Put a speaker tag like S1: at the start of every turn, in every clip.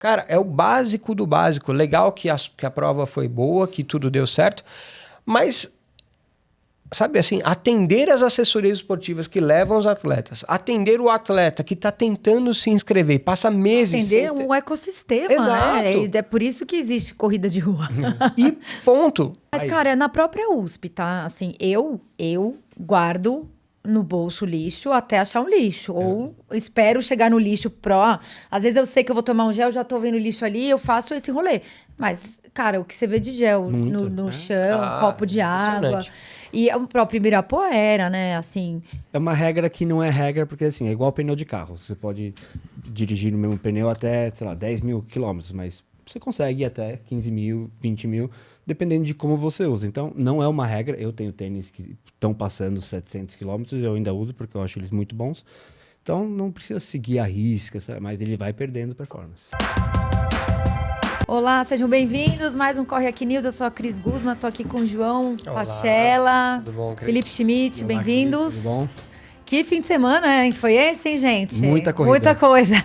S1: Cara, é o básico do básico. Legal que a prova foi boa, que tudo deu certo, mas, sabe assim, atender as assessorias esportivas que levam os atletas, atender o atleta que está tentando se inscrever, passa meses
S2: Entender
S1: sem
S2: um ecossistema,
S1: Exato.
S2: né? É por isso que existe corrida de rua.
S1: E ponto.
S2: Mas,
S1: Aí.
S2: cara, é na própria USP, tá? Assim, eu guardo no bolso lixo até achar um lixo. Ou espero chegar no lixo Às vezes eu sei que eu vou tomar um gel, já tô vendo lixo ali, eu faço esse rolê. Mas, cara, o que você vê de gel no chão, copo de água. E o próprio Ibirapuera, né? Assim.
S3: É uma regra que não é regra, porque assim, é igual pneu de carro. Você pode dirigir no mesmo pneu até, sei lá, 10 mil quilômetros, mas você consegue ir até 15 mil, 20 mil, dependendo de como você usa. Então, não é uma regra. Eu tenho tênis que estão passando 700 quilômetros, eu ainda uso porque eu acho eles muito bons. Então, não precisa seguir a risca, mas ele vai perdendo performance.
S2: Olá, sejam bem-vindos. Mais um Corre Aqui News. Eu sou a Cris Guzman, tô aqui com o João Pachela,
S1: Tudo bom, Cris?
S2: Felipe Schmidt, bem-vindos.
S3: Tudo bom?
S2: Que fim de semana, hein? Foi esse, hein, gente?
S3: Muita corrida.
S2: Muita coisa.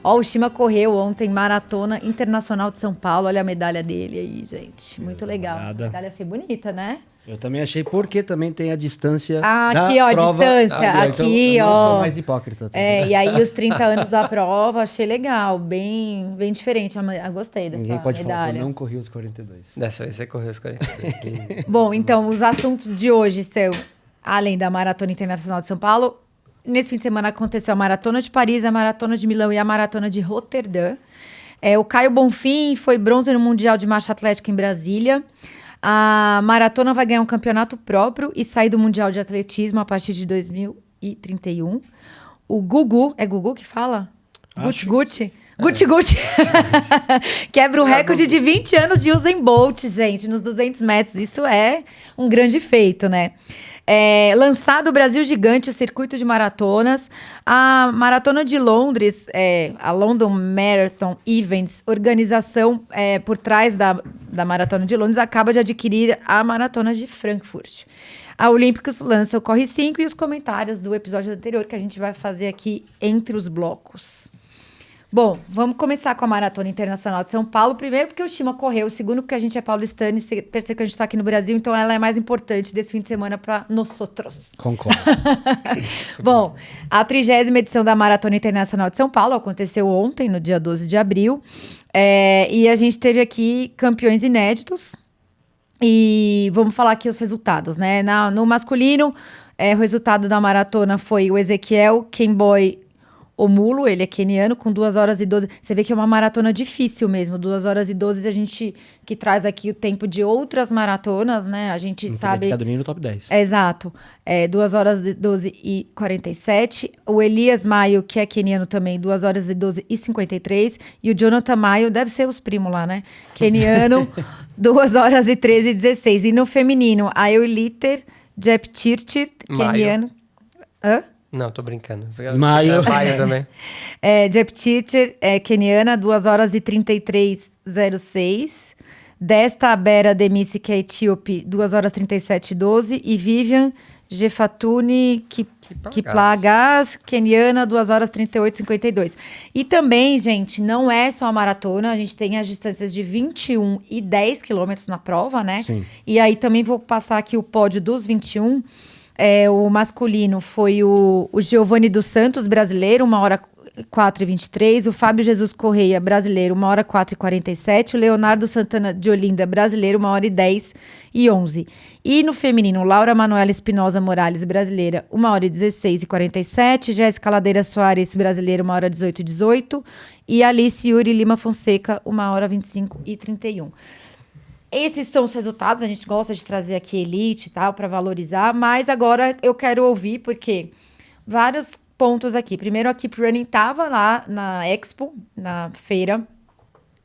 S2: Ó, o Shima correu ontem, Maratona Internacional de São Paulo. Olha a medalha dele aí, gente. Muito legal. Essa medalha achei bonita, né?
S3: Eu também achei, porque também tem a distância
S2: aqui, ó, a distância. Aqui,
S3: então,
S2: ó.
S3: Eu sou mais hipócrita. Também.
S2: E aí os 30 anos da prova, achei legal. Bem diferente. Eu gostei dessa
S3: Ninguém pode
S2: medalha.
S3: falar que eu não corri os 42.
S1: Dessa vez você correu os 42.
S2: Bom, então, os assuntos de hoje são, além da Maratona Internacional de São Paulo, nesse fim de semana aconteceu a Maratona de Paris, a Maratona de Milão e a Maratona de Roterdã. O Caio Bonfim foi bronze no Mundial de Marcha Atlética em Brasília. A maratona vai ganhar um campeonato próprio e sair do Mundial de Atletismo a partir de 2031. O Gugu, é Gugu que fala? Gucci. Quebra o recorde de 20 anos de Usain Bolt, gente, nos 200 metros. Isso é um grande feito, né? Lançado o Brasil Gigante, o circuito de maratonas. A Maratona de Londres, a London Marathon Events, organização por trás da Maratona de Londres, acaba de adquirir a Maratona de Frankfurt. A Olímpicos lança o Corre 5 e os comentários do episódio anterior que a gente vai fazer aqui entre os blocos. Bom, vamos começar com a Maratona Internacional de São Paulo. Primeiro porque o Shima correu, segundo porque a gente é paulistano e terceiro que a gente está aqui no Brasil, então ela é mais importante desse fim de semana para nós outros.
S3: Concordo.
S2: Bom, a 30ª edição da Maratona Internacional de São Paulo aconteceu ontem, no dia 12 de abril, e a gente teve aqui campeões inéditos e vamos falar aqui os resultados, né? No masculino, o resultado da maratona foi o Ezequiel Kemboi Omulo, ele é queniano, com 2 horas e 12. Você vê que é uma maratona difícil mesmo. 2 horas e 12, a gente que traz aqui o tempo de outras maratonas, né? A gente
S3: não
S2: sabe.
S3: Não nem no top 10.
S2: Exato. 2 horas e 12 e 47. O Elias Maio, que é queniano também, 2 horas e 12 e 53. E o Jonathan Maio, deve ser os primos lá, né? Queniano, 2 horas e 13 e 16. E no feminino, a Euliter Jepchirchir, queniano. Hã?
S1: Não, tô brincando.
S3: Maio
S1: também.
S2: Jepchirchir, queniana, 2 horas e 33,06. Desta Abera Demisi, que é etíope, 2 horas e 37,12. E Vivian Jefatuni Kiplagas, queniana, 2 horas e 38,52. E também, gente, não é só a maratona, a gente tem as distâncias de 21 e 10 quilômetros na prova, né?
S3: Sim.
S2: E aí também vou passar aqui o pódio dos 21. O masculino foi o Giovanni dos Santos, brasileiro, 1 hora 4h23. O Fábio Jesus Correia, brasileiro, 1 hora 4h47. O Leonardo Santana de Olinda, brasileiro, 1 hora e 10h11. E no feminino, Laura Manuela Espinosa Morales, brasileira, 1 hora e 16h47. Jéssica Ladeira Soares, brasileira, 1 hora 18h18. E Alice Yuri Lima Fonseca, 1 hora 25h31. Esses são os resultados, a gente gosta de trazer aqui elite e tal, para valorizar, mas agora eu quero ouvir, porque vários pontos aqui. Primeiro, a Keep Running estava lá na Expo, na feira.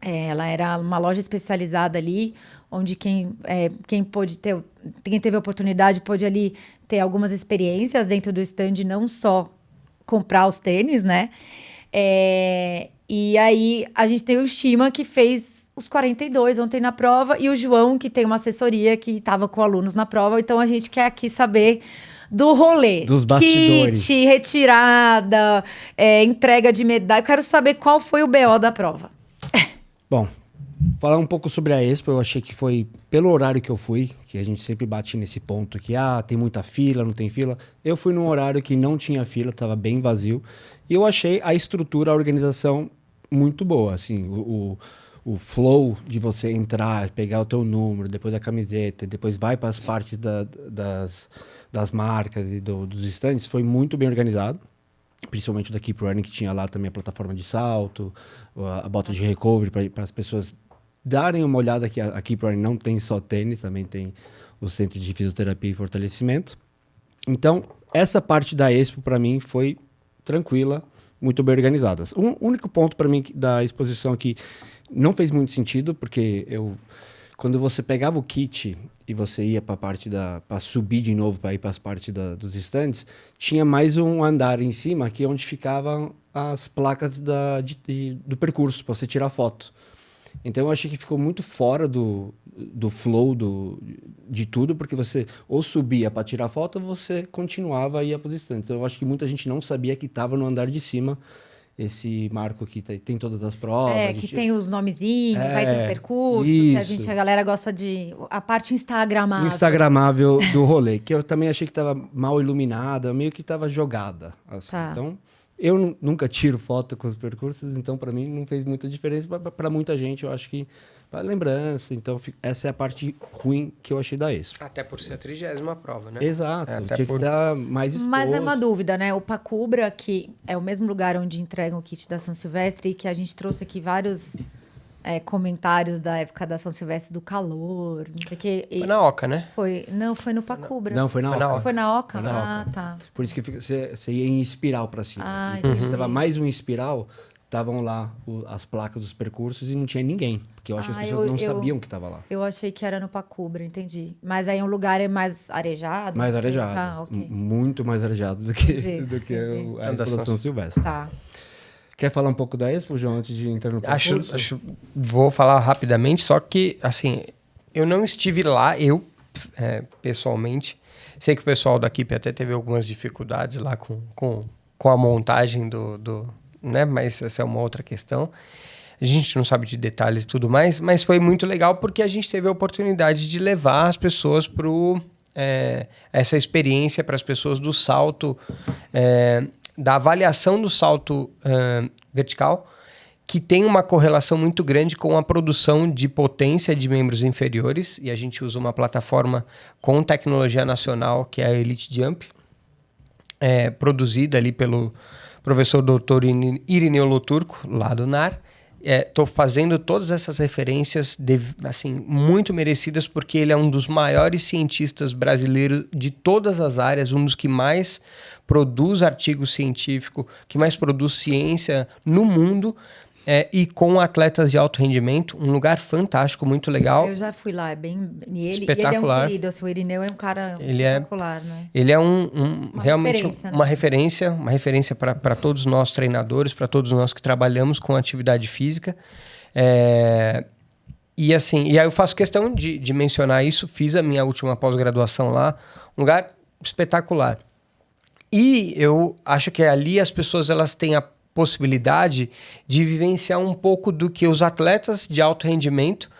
S2: Ela era uma loja especializada ali, onde quem teve a oportunidade pôde ali ter algumas experiências dentro do stand, não só comprar os tênis, né? E aí, a gente tem o Shima, que fez os 42 ontem na prova, e o João, que tem uma assessoria que estava com alunos na prova. Então, a gente quer aqui saber do rolê.
S3: Dos bastidores.
S2: Kit, retirada, entrega de medalha. Eu quero saber qual foi o BO da prova.
S3: Bom, falar um pouco sobre a Expo, eu achei que foi pelo horário que eu fui, que a gente sempre bate nesse ponto que tem muita fila, não tem fila. Eu fui num horário que não tinha fila, estava bem vazio, e eu achei a estrutura, a organização muito boa, assim, o flow de você entrar, pegar o teu número, depois a camiseta, depois vai para as partes das marcas e dos estandes, foi muito bem organizado. Principalmente da Keep Running, que tinha lá também a plataforma de salto, a bota de recovery, para as pessoas darem uma olhada que a Keep Running não tem só tênis, também tem o centro de fisioterapia e fortalecimento. Então, essa parte da Expo, para mim, foi tranquila, muito bem organizada. Um único ponto para mim da exposição que não fez muito sentido, porque quando você pegava o kit e você ia para a parte para subir de novo, para ir para as partes dos estandes, tinha mais um andar em cima, que é onde ficavam as placas do percurso, para você tirar foto. Então eu achei que ficou muito fora do flow de tudo, porque você ou subia para tirar foto ou você continuava e ia para os estandes. Então eu acho que muita gente não sabia que estava no andar de cima. Esse marco aqui tem todas as provas.
S2: Que tem os nomezinhos, aí tem o percurso,
S3: isso.
S2: que a galera gosta de... A parte instagramável.
S3: Instagramável do rolê, que eu também achei que estava mal iluminada, meio que estava jogada. Assim.
S2: Tá.
S3: Então, eu nunca tiro foto com os percursos, então para mim não fez muita diferença. Para muita gente, eu acho que para lembrança. Então, essa é a parte ruim que eu achei da Expo.
S1: Até por ser a 30ª prova, né?
S3: Exato, tinha que dar mais exposto.
S2: Mas é uma dúvida, né? O Pacubra, que é o mesmo lugar onde entregam o kit da São Silvestre, e que a gente trouxe aqui vários comentários da época da São Silvestre do calor, não sei o quê.
S1: Foi na Oca, né?
S2: Não, foi no Pacubra.
S3: Não, foi na Oca.
S2: Foi na Oca?
S3: Foi na Oca.
S2: Tá.
S3: Por isso que você ia em espiral para cima. E
S2: entendi.
S3: precisava mais um espiral, estavam lá as placas dos percursos e não tinha ninguém. Porque eu acho que as pessoas não sabiam que estava lá.
S2: Eu achei que era no Pacubra, entendi. Mas aí um lugar mais arejado?
S3: Mais arejado.
S2: Okay.
S3: Muito mais arejado do que a Expo da São Silvestre.
S2: Tá.
S3: Quer falar um pouco da Expo, João, antes de entrar no percurso?
S1: Vou falar rapidamente, só que, assim, eu não estive lá, pessoalmente. Sei que o pessoal da equipe até teve algumas dificuldades lá com a montagem né? Mas essa é uma outra questão. A gente não sabe de detalhes e tudo mais, mas foi muito legal porque a gente teve a oportunidade de levar as pessoas para essa experiência, para as pessoas do salto, da avaliação do salto vertical, que tem uma correlação muito grande com a produção de potência de membros inferiores, e a gente usa uma plataforma com tecnologia nacional, que é a Elite Jump, produzida ali pelo professor doutor Irineu Loturco, lá do NAR. Estou fazendo todas essas referências assim, muito merecidas, porque ele é um dos maiores cientistas brasileiros de todas as áreas, um dos que mais produz artigo científico, que mais produz ciência no mundo, e com atletas de alto rendimento, um lugar fantástico, muito legal.
S2: Eu já fui lá,
S1: espetacular.
S2: Ele é um querido, o Irineu é um cara espetacular, né?
S1: Ele é realmente
S2: referência, né?
S1: uma referência para todos nós treinadores, para todos nós que trabalhamos com atividade física. E aí eu faço questão de mencionar isso, fiz a minha última pós-graduação lá, um lugar espetacular. E eu acho que ali as pessoas elas têm a possibilidade de vivenciar um pouco do que os atletas de alto rendimento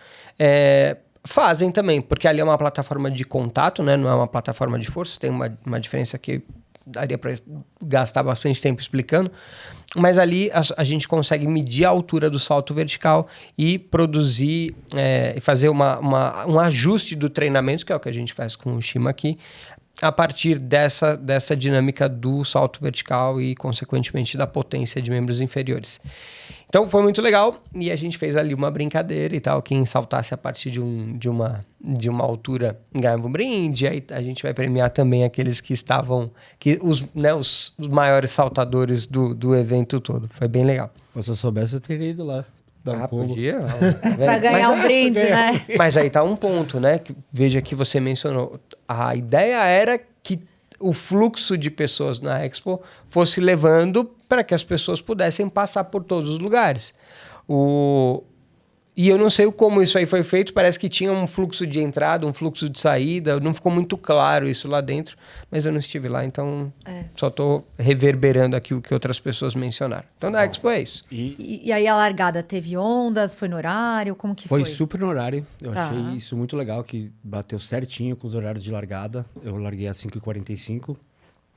S1: fazem também, porque ali é uma plataforma de contato, né? Não é uma plataforma de força, tem uma diferença que daria para gastar bastante tempo explicando, mas ali a gente consegue medir a altura do salto vertical e produzir e fazer um ajuste do treinamento, que é o que a gente faz com o Shima aqui, a partir dessa dinâmica do salto vertical e, consequentemente, da potência de membros inferiores. Então, foi muito legal e a gente fez ali uma brincadeira e tal. Quem saltasse a partir de uma altura ganhava um brinde. Aí a gente vai premiar também aqueles que estavam... os maiores saltadores do evento todo. Foi bem legal.
S3: Se eu soubesse, eu teria ido lá.
S1: Podia.
S2: Pra ganhar um brinde, né?
S1: Mas aí tá um ponto, né? Veja que você mencionou. A ideia era que o fluxo de pessoas na Expo fosse levando para que as pessoas pudessem passar por todos os lugares. E eu não sei como isso aí foi feito, parece que tinha um fluxo de entrada, um fluxo de saída, não ficou muito claro isso lá dentro, mas eu não estive lá, então só estou reverberando aqui o que outras pessoas mencionaram. Então, da Expo é isso.
S2: E aí a largada teve ondas, foi no horário, como que foi?
S3: Foi super no horário, eu
S2: Tá.
S3: achei isso muito legal, que bateu certinho com os horários de largada, eu larguei às 5h45,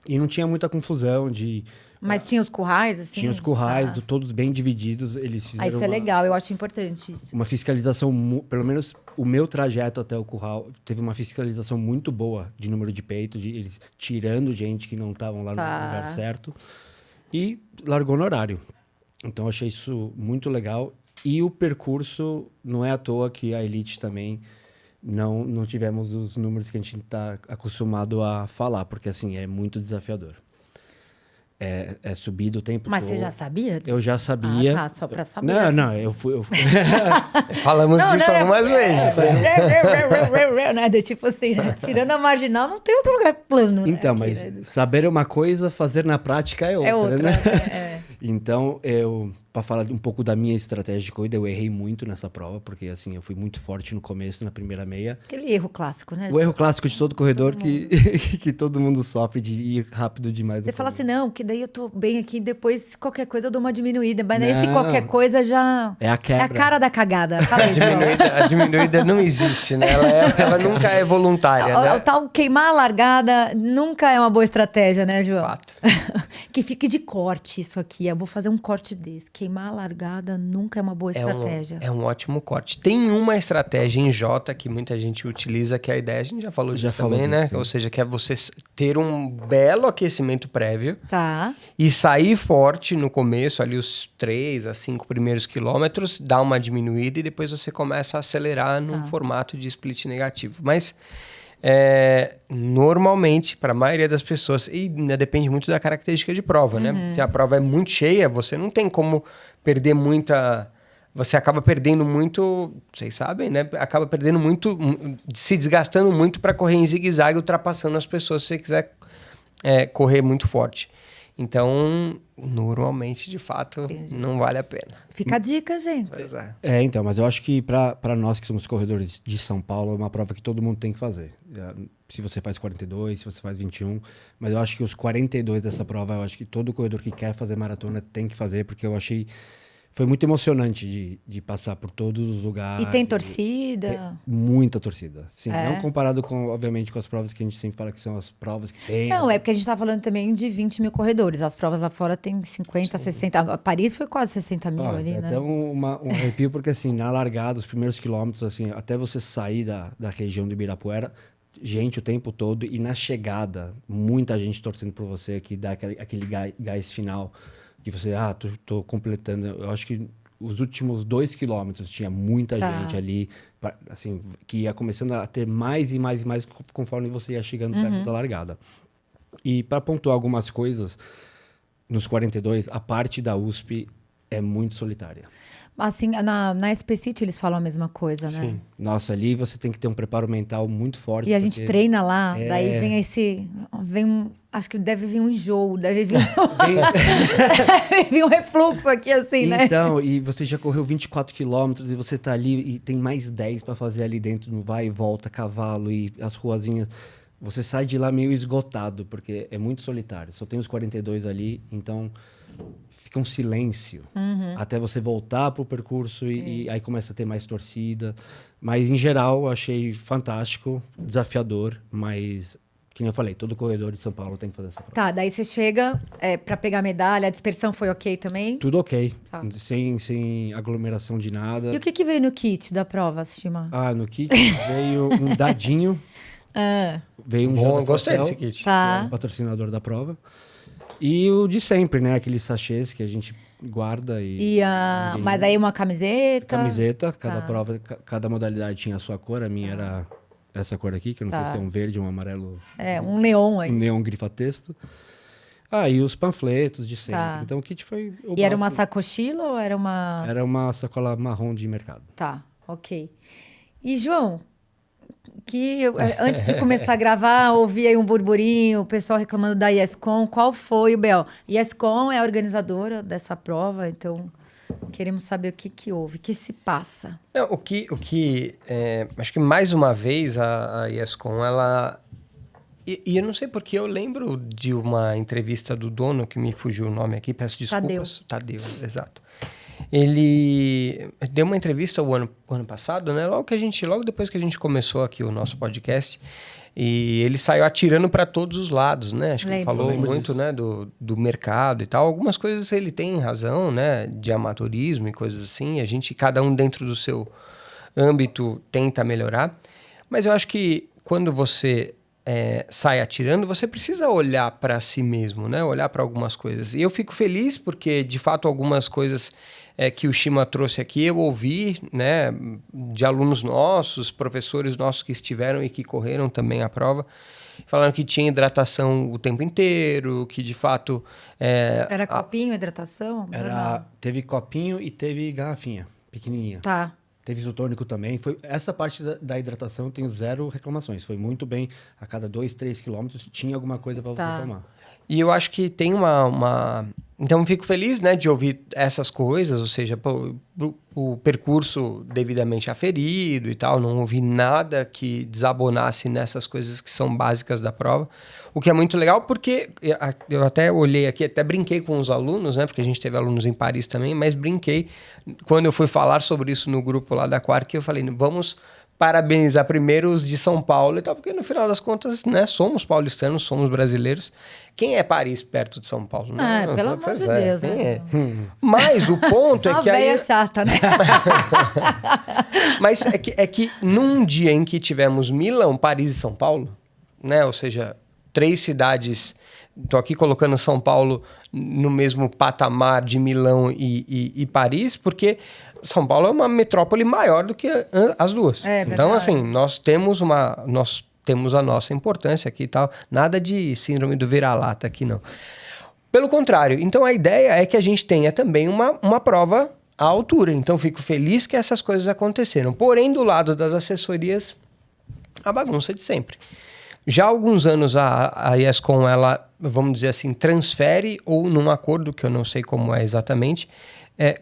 S3: e não tinha muita confusão de...
S2: Mas tinha os currais, assim?
S3: Tinha os currais,
S2: Tá.
S3: Todos bem divididos, eles fizeram
S2: Isso é legal, eu acho importante isso.
S3: uma fiscalização, pelo menos o meu trajeto até o curral, teve uma fiscalização muito boa de número de peito, de eles tirando gente que não estavam lá no lugar certo, e largou no horário. Então, eu achei isso muito legal. E o percurso, não é à toa que a Elite também não tivemos os números que a gente está acostumado a falar, porque, assim, é muito desafiador. É subido o tempo
S2: Mas
S3: todo.
S2: você já sabia?
S3: Eu já sabia.
S2: Ah, tá, só pra saber.
S3: Não, eu fui...
S1: Falamos disso algumas vezes.
S2: Né? Do tipo assim, né? Tirando a marginal, não tem outro lugar plano.
S3: Então,
S2: né?
S3: mas
S2: Aqui, né?
S3: saber é uma coisa, fazer na prática é outra,
S2: É outra,
S3: né?
S2: né?
S3: Então, para falar um pouco da minha estratégia de corrida, eu errei muito nessa prova, porque assim, eu fui muito forte no começo, na primeira meia.
S2: Aquele erro clássico, né?
S3: O erro clássico de todo corredor que todo mundo sofre de ir rápido demais.
S2: Você
S3: no
S2: fala assim,
S3: começo.
S2: não, que daí eu tô bem aqui, depois qualquer coisa eu dou uma diminuída. Mas daí se
S3: Não.
S2: qualquer coisa já...
S3: É a quebra.
S2: É a cara da cagada. Fala isso,
S1: A diminuída não existe, né? Ela nunca é voluntária,
S2: O
S1: né?
S2: tal queimar a largada nunca é uma boa estratégia, né, João?
S1: Fato.
S2: Que fique de corte isso aqui. Eu vou fazer um corte desse. Queimar a largada nunca é uma boa estratégia.
S1: É um ótimo corte. Tem uma estratégia em J que muita gente utiliza, que é a ideia, a gente já falou disso também,
S3: disso,
S1: né?
S3: sim.
S1: Ou seja, que é você ter um belo aquecimento prévio
S2: Tá.
S1: e sair forte no começo, ali os 3 a 5 primeiros quilômetros, dar uma diminuída e depois você começa a acelerar num formato de split negativo. Mas normalmente, para a maioria das pessoas, e ainda depende muito da característica de prova, né? Se a prova é muito cheia, você não tem como perder muita... Você acaba perdendo muito, vocês sabem, né? Acaba perdendo muito, se desgastando muito para correr em zigue-zague, ultrapassando as pessoas se você quiser correr muito forte. Então, normalmente, de fato, não vale a pena.
S2: Fica a dica, gente.
S1: Pois é.
S3: Então, mas eu acho que para nós que somos corredores de São Paulo, é uma prova que todo mundo tem que fazer. Se você faz 42, se você faz 21, mas eu acho que os 42 dessa prova, eu acho que todo corredor que quer fazer maratona tem que fazer, porque eu achei... Foi muito emocionante de passar por todos os lugares.
S2: E tem torcida?
S3: Tem muita torcida. Sim,
S2: É?
S3: não comparado com, obviamente, com as provas que a gente sempre fala que são as provas que tem.
S2: Não, é porque a gente tá falando também de 20 mil corredores. As provas lá fora tem 50, 60. A Paris foi quase 60 mil ali,
S3: É
S2: né?
S3: até um arrepio, porque assim, na largada, os primeiros quilômetros, assim, até você sair da região do Ibirapuera, gente o tempo todo, e na chegada, muita gente torcendo por você, que dá aquele gás final, de você, tô completando. Eu acho que os últimos 2 quilômetros tinha muita gente ali, assim, que ia começando a ter mais e mais e mais conforme você ia chegando perto da largada. E para pontuar algumas coisas, nos 42, a parte da USP é muito solitária.
S2: Assim, na SP City eles falam a mesma coisa, né?
S1: Sim.
S3: Nossa, ali você tem que ter um preparo mental muito forte.
S2: E a gente
S3: porque-
S2: treina lá, daí acho que deve vir um enjoo, deve vir deve vir um refluxo aqui assim, né?
S3: Então, e você já correu 24 quilômetros e você tá ali e tem mais 10 para fazer ali dentro, no vai e volta, cavalo e as ruazinhas. Você sai de lá meio esgotado, porque é muito solitário. Só tem os 42 ali, então fica um silêncio até você voltar pro percurso e aí começa a ter mais torcida. Mas, em geral, eu achei fantástico, desafiador, mas, que nem eu falei, todo corredor de São Paulo tem que fazer essa prova.
S2: Tá, daí você chega pra pegar a medalha, a dispersão foi ok também?
S3: Tudo ok,
S2: Tá.
S3: sem aglomeração de nada.
S2: E o que veio no kit da prova, Shima?
S3: No kit veio um dadinho, veio um
S1: Bom,
S3: gel
S1: eu
S3: da
S1: gostei
S3: Forcel,
S1: desse kit.
S3: que é
S2: Tá.
S3: o patrocinador da prova. E o de sempre, né? Aqueles sachês que a gente guarda e... ninguém-
S2: Mas aí uma camiseta?
S3: Camiseta, cada
S2: Tá.
S3: prova, cada modalidade tinha a sua cor. A minha era essa cor aqui, que eu não sei se é um verde ou um amarelo,
S2: Um neon aí.
S3: um neon grifa-texto. E os panfletos de sempre.
S2: Tá.
S3: Então o kit foi o
S2: E era uma
S3: básico.
S2: sacochila ou era uma...
S3: Era uma sacola marrom de mercado.
S2: Tá, ok. E, João, antes de começar a gravar, ouvi aí um burburinho, o pessoal reclamando da YesCon. Qual foi o B.O.? YesCon é a organizadora dessa prova, então Queremos saber o que houve, o que se passa.
S1: Não, acho que mais uma vez a ESCOM, ela... E eu não sei porque eu lembro de uma entrevista do dono, que me fugiu o nome aqui, peço desculpas. Tadeu, exato. Ele deu uma entrevista o ano passado, né? Logo depois que a gente começou aqui o nosso podcast, e ele saiu atirando para todos os lados, né? Acho que ele falou muito, né, do mercado e tal. Algumas coisas ele tem razão, né? De amadorismo e coisas assim. A gente, cada um dentro do seu âmbito, tenta melhorar. Mas eu acho que quando você sai atirando, você precisa olhar para si mesmo, né? Olhar para algumas coisas. E eu fico feliz porque, de fato, algumas coisas que o Shima trouxe aqui, eu ouvi, né, de alunos nossos, professores nossos que estiveram e que correram também a prova, falaram que tinha hidratação o tempo inteiro, que de fato...
S2: Era copinho, hidratação?
S3: Teve copinho e teve garrafinha, pequenininha.
S2: Tá.
S3: Teve isotônico também. Essa parte da hidratação eu tenho 0 reclamações. Foi muito bem. A cada 2, 3 quilômetros tinha alguma coisa para você tomar.
S1: E eu acho que tem uma... Então, eu fico feliz, né, de ouvir essas coisas, ou seja, o percurso devidamente aferido e tal, não ouvi nada que desabonasse nessas coisas que são básicas da prova, o que é muito legal, porque eu até olhei aqui, até brinquei com os alunos, né, porque a gente teve alunos em Paris também, mas brinquei quando eu fui falar sobre isso no grupo lá da Quark, eu falei, vamos parabenizar primeiro os de São Paulo e tal, porque no final das contas, né, somos paulistanos, somos brasileiros. Quem é Paris perto de São Paulo?
S2: Não, pelo amor de Deus, né?
S1: Mas o ponto é que aí...
S2: Uma chata, né?
S1: Mas é que num dia em que tivemos Milão, Paris e São Paulo, né, ou seja, 3 cidades... Estou aqui colocando São Paulo no mesmo patamar de Milão e Paris, porque São Paulo é uma metrópole maior do que as duas. Então, assim, nós temos a nossa importância aqui e tal. Nada de síndrome do vira-lata aqui, não. Pelo contrário, então a ideia é que a gente tenha também uma prova à altura. Então, fico feliz que essas coisas aconteceram. Porém, do lado das assessorias, a bagunça de sempre. Já há alguns anos a ESCOM, ela, vamos dizer assim, transfere ou num acordo, que eu não sei como é exatamente,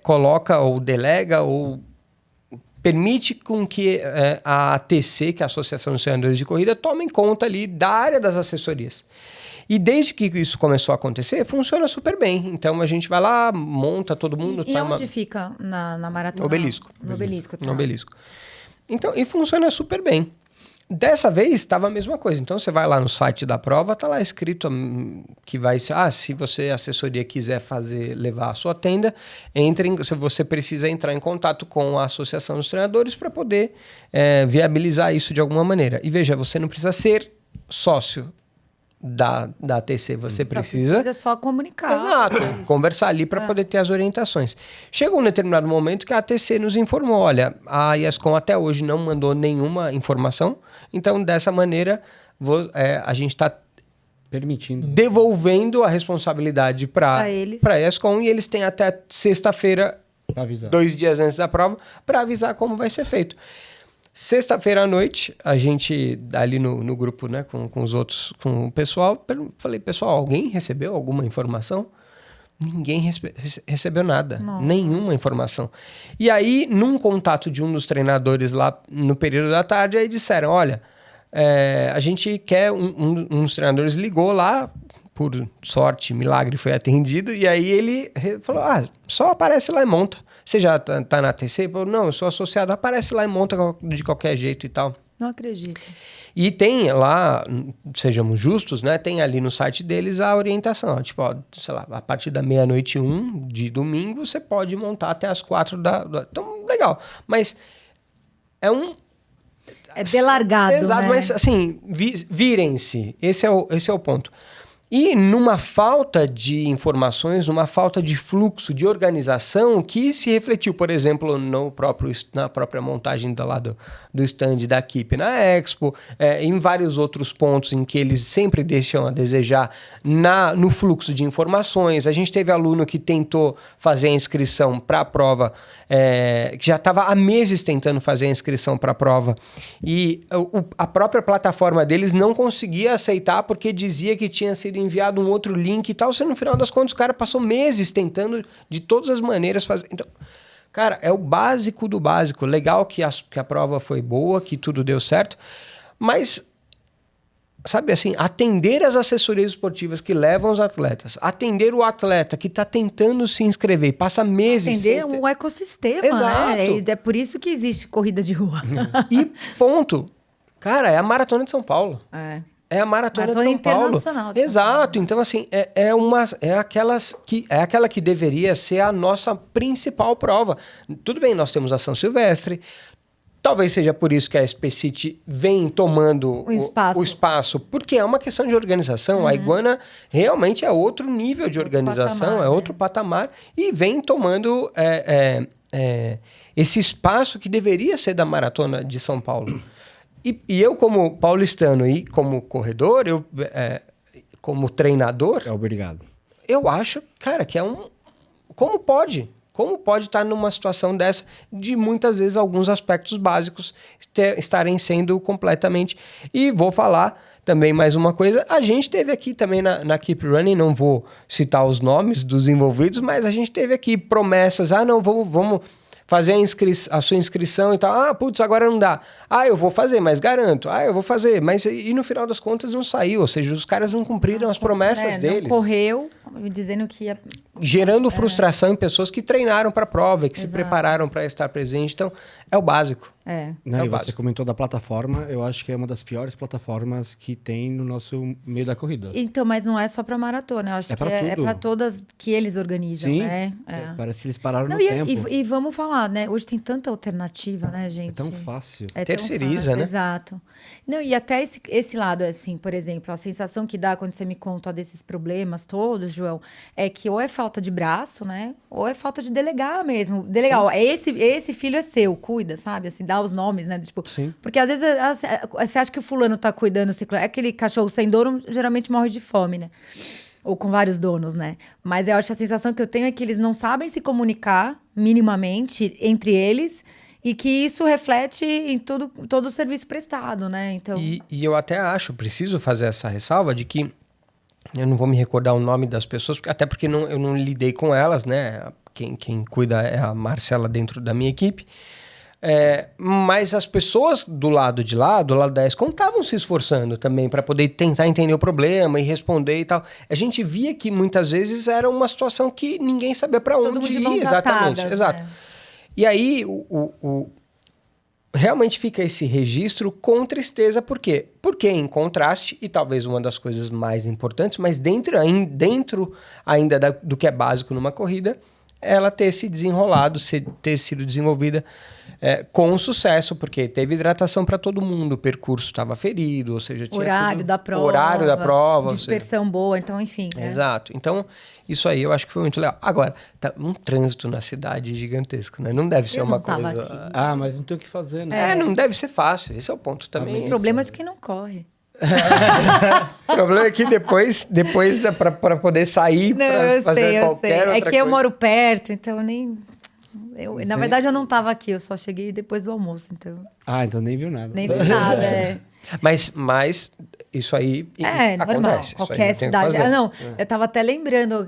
S1: coloca ou delega ou permite com que a ATC, que é a Associação dos Treinadores de Corrida, tome conta ali da área das assessorias. E desde que isso começou a acontecer, funciona super bem. Então a gente vai lá, monta todo mundo.
S2: E onde fica na maratona?
S1: Obelisco.
S2: No Obelisco, tá.
S1: No Obelisco. Então, e funciona super bem. Dessa vez estava a mesma coisa. Então você vai lá no site da prova, tá lá escrito que vai ser, se você, assessoria, quiser levar a sua tenda, você precisa entrar em contato com a Associação dos Treinadores para poder viabilizar isso de alguma maneira. E veja, você não precisa ser sócio da ATC, você precisa
S2: só comunicar.
S1: Exato, conversar ali para poder ter as orientações. Chegou um determinado momento que a ATC nos informou, olha, a ESCOM até hoje não mandou nenhuma informação, então dessa maneira a gente está
S3: permitindo,
S1: devolvendo a responsabilidade para a ESCOM, e eles têm até sexta-feira, 2 dias antes da prova, para avisar como vai ser feito. Sexta-feira à noite, a gente, ali no grupo, né, com os outros, com o pessoal, falei, pessoal, alguém recebeu alguma informação? Ninguém recebeu nada, nenhuma informação. E aí, num contato de um dos treinadores lá no período da tarde, aí disseram, olha, a gente quer, um dos treinadores ligou lá, por sorte, milagre, foi atendido, e aí ele falou, só aparece lá e monta. Você já tá na ATC? Não, eu sou associado. Aparece lá e monta de qualquer jeito e tal.
S2: Não acredito.
S1: E tem lá, sejamos justos, né? Tem ali no site deles a orientação. Tipo, sei lá, a partir da 00:01 de domingo, você pode montar até as 4 da... Então, legal. Mas é
S2: delargado,
S1: exato,
S2: né?
S1: Mas assim, virem-se. Esse é o ponto. E numa falta de informações, numa falta de fluxo, de organização, que se refletiu, por exemplo, na própria montagem do stand da equipe na Expo, em vários outros pontos em que eles sempre deixam a desejar no fluxo de informações. A gente teve aluno que tentou fazer a inscrição para a prova, que já estava há meses tentando fazer a inscrição para a prova, e a própria plataforma deles não conseguia aceitar porque dizia que tinha sido enviado um outro link e tal. Você, no final das contas, o cara passou meses tentando de todas as maneiras fazer. Então, cara, é o básico do básico. Legal que a prova foi boa, que tudo deu certo, mas, sabe assim, atender as assessorias esportivas que levam os atletas, atender o atleta que está tentando se inscrever e passa meses...
S2: Atender um ecossistema,
S1: Exato.
S2: né? É por isso que existe corrida de rua.
S1: E ponto. Cara, é a Maratona de São Paulo. É a Maratona de São Paulo.
S2: Internacional de São
S1: Exato.
S2: Paulo.
S1: Então, assim, é aquela que deveria ser a nossa principal prova. Tudo bem, nós temos a São Silvestre. Talvez seja por isso que a Expecit vem tomando o espaço, porque é uma questão de organização. A Iguana realmente é outro nível de organização,
S2: patamar,
S1: é outro patamar, e vem tomando esse espaço que deveria ser da Maratona de São Paulo. E eu, como paulistano e como corredor, como treinador,
S3: Obrigado.
S1: eu acho, cara, que é um... Como pode? Como pode estar numa situação dessa de muitas vezes alguns aspectos básicos estarem sendo completamente... E vou falar também mais uma coisa. A gente teve aqui também na Keep Running, não vou citar os nomes dos envolvidos, mas a gente teve aqui promessas. Não, vamos fazer a sua inscrição e tal. Putz, agora não dá. Eu vou fazer, mas garanto. Eu vou fazer. Mas e no final das contas não saiu. Ou seja, os caras não cumpriram as promessas deles.
S2: Não correu, dizendo que ia...
S1: Gerando frustração em pessoas que treinaram para a prova, que se prepararam para estar presente. Então, é o básico.
S3: Não, e você comentou da plataforma, eu acho que é uma das piores plataformas que tem no nosso meio da corrida.
S2: Então, mas não é só para maratona, eu acho que é para todas que eles organizam,
S3: Sim,
S2: né?
S3: Parece que eles pararam no tempo.
S2: E vamos falar, né? Hoje tem tanta alternativa, né, gente?
S3: É tão fácil.
S1: Terceiriza, né?
S2: Exato. Não, e até esse lado, assim, por exemplo, a sensação que dá quando você me conta desses problemas todos, João, é que ou é falta de braço, né? Ou é falta de delegar mesmo. Delegar, ó, esse filho é seu, cuida, sabe? Assim, dá os nomes, né? Tipo,
S3: Sim.
S2: Porque às vezes você acha que o fulano tá cuidando do ciclo. Aquele cachorro sem dono geralmente morre de fome, né? Ou com vários donos, né? Mas eu acho que a sensação que eu tenho é que eles não sabem se comunicar minimamente entre eles e que isso reflete em todo o serviço prestado, né? Então...
S1: E eu até preciso fazer essa ressalva de que eu não vou me recordar o nome das pessoas, até porque eu não lidei com elas, né? Quem cuida é a Marcela dentro da minha equipe. Mas as pessoas do lado de lá, do lado da ESCOM, estavam se esforçando também para poder tentar entender o problema e responder e tal. A gente via que muitas vezes era uma situação que ninguém sabia para onde ir. Exatamente,
S2: atadas,
S1: exato.
S2: Né?
S1: E aí, realmente fica esse registro com tristeza. Por quê? Porque em contraste, e talvez uma das coisas mais importantes, mas dentro ainda do que é básico numa corrida, ela ter se desenrolado, ter sido desenvolvida com sucesso, porque teve hidratação para todo mundo, o percurso estava ferido, ou seja, tinha
S2: horário da prova, dispersão boa, então enfim.
S1: Exato. Então, isso aí eu acho que foi muito legal. Agora, tá um trânsito na cidade gigantesco, né? Não deve ser uma coisa...
S3: Aqui. Mas não tem o que fazer, né?
S1: Não deve ser fácil. Esse é o ponto também.
S2: O problema é de quem não corre.
S1: O problema é que depois para poder sair para fazer qualquer outra coisa.
S2: É que eu moro perto, então na verdade eu não estava aqui, eu só cheguei depois do almoço, então...
S3: Então nem viu nada.
S2: Nem vi nada,
S1: Mas isso aí
S2: normal,
S1: acontece.
S2: Qualquer cidade. Eu estava até lembrando,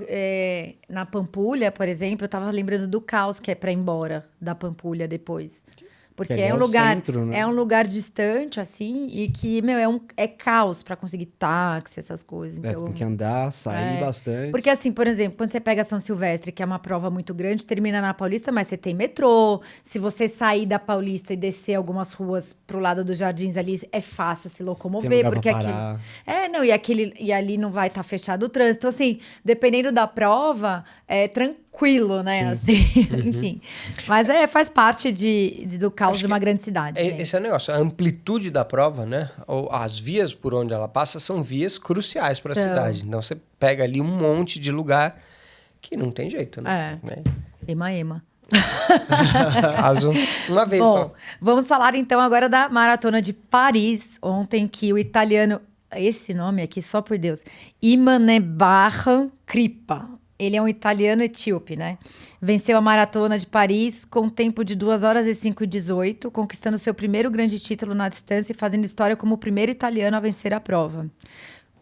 S2: na Pampulha, por exemplo, eu estava lembrando do caos que é para ir embora da Pampulha depois. Porque é um lugar,
S3: centro, né?
S2: É um lugar distante, assim, e que, é caos para conseguir táxi, essas coisas. Então,
S3: você tem que andar, sair bastante.
S2: Porque, assim, por exemplo, quando você pega São Silvestre, que é uma prova muito grande, termina na Paulista, mas você tem metrô. Se você sair da Paulista e descer algumas ruas pro lado dos Jardins ali, é fácil se locomover.
S3: Tem lugar
S2: porque
S3: pra parar.
S2: E ali não vai estar fechado o trânsito. Então, assim, dependendo da prova, é tranquilo, né? Assim, enfim. Mas faz parte do caos de uma grande cidade.
S1: Esse é o negócio. A amplitude da prova, né? Ou as vias por onde ela passa são vias cruciais para a cidade. Então você pega ali um monte de lugar que não tem jeito, né?
S2: Ema.
S1: Caso uma vez só.
S2: Vamos falar então agora da Maratona de Paris. Ontem que o italiano, esse nome aqui, só por Deus, Imanebarran Kripa. Ele é um italiano etíope, né? Venceu a Maratona de Paris com tempo de 2 horas e 5:18, conquistando seu primeiro grande título na distância e fazendo história como o primeiro italiano a vencer a prova.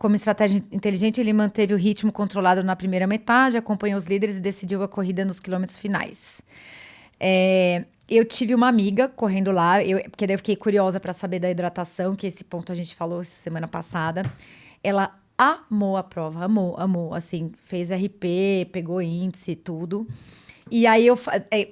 S2: como estratégia inteligente, ele manteve o ritmo controlado na primeira metade, acompanhou os líderes e decidiu a corrida nos quilômetros finais. Eu tive uma amiga correndo lá, porque daí eu fiquei curiosa para saber da hidratação, que esse ponto a gente falou semana passada. Ela amou a prova, amou, assim, fez RP, pegou índice, tudo. E aí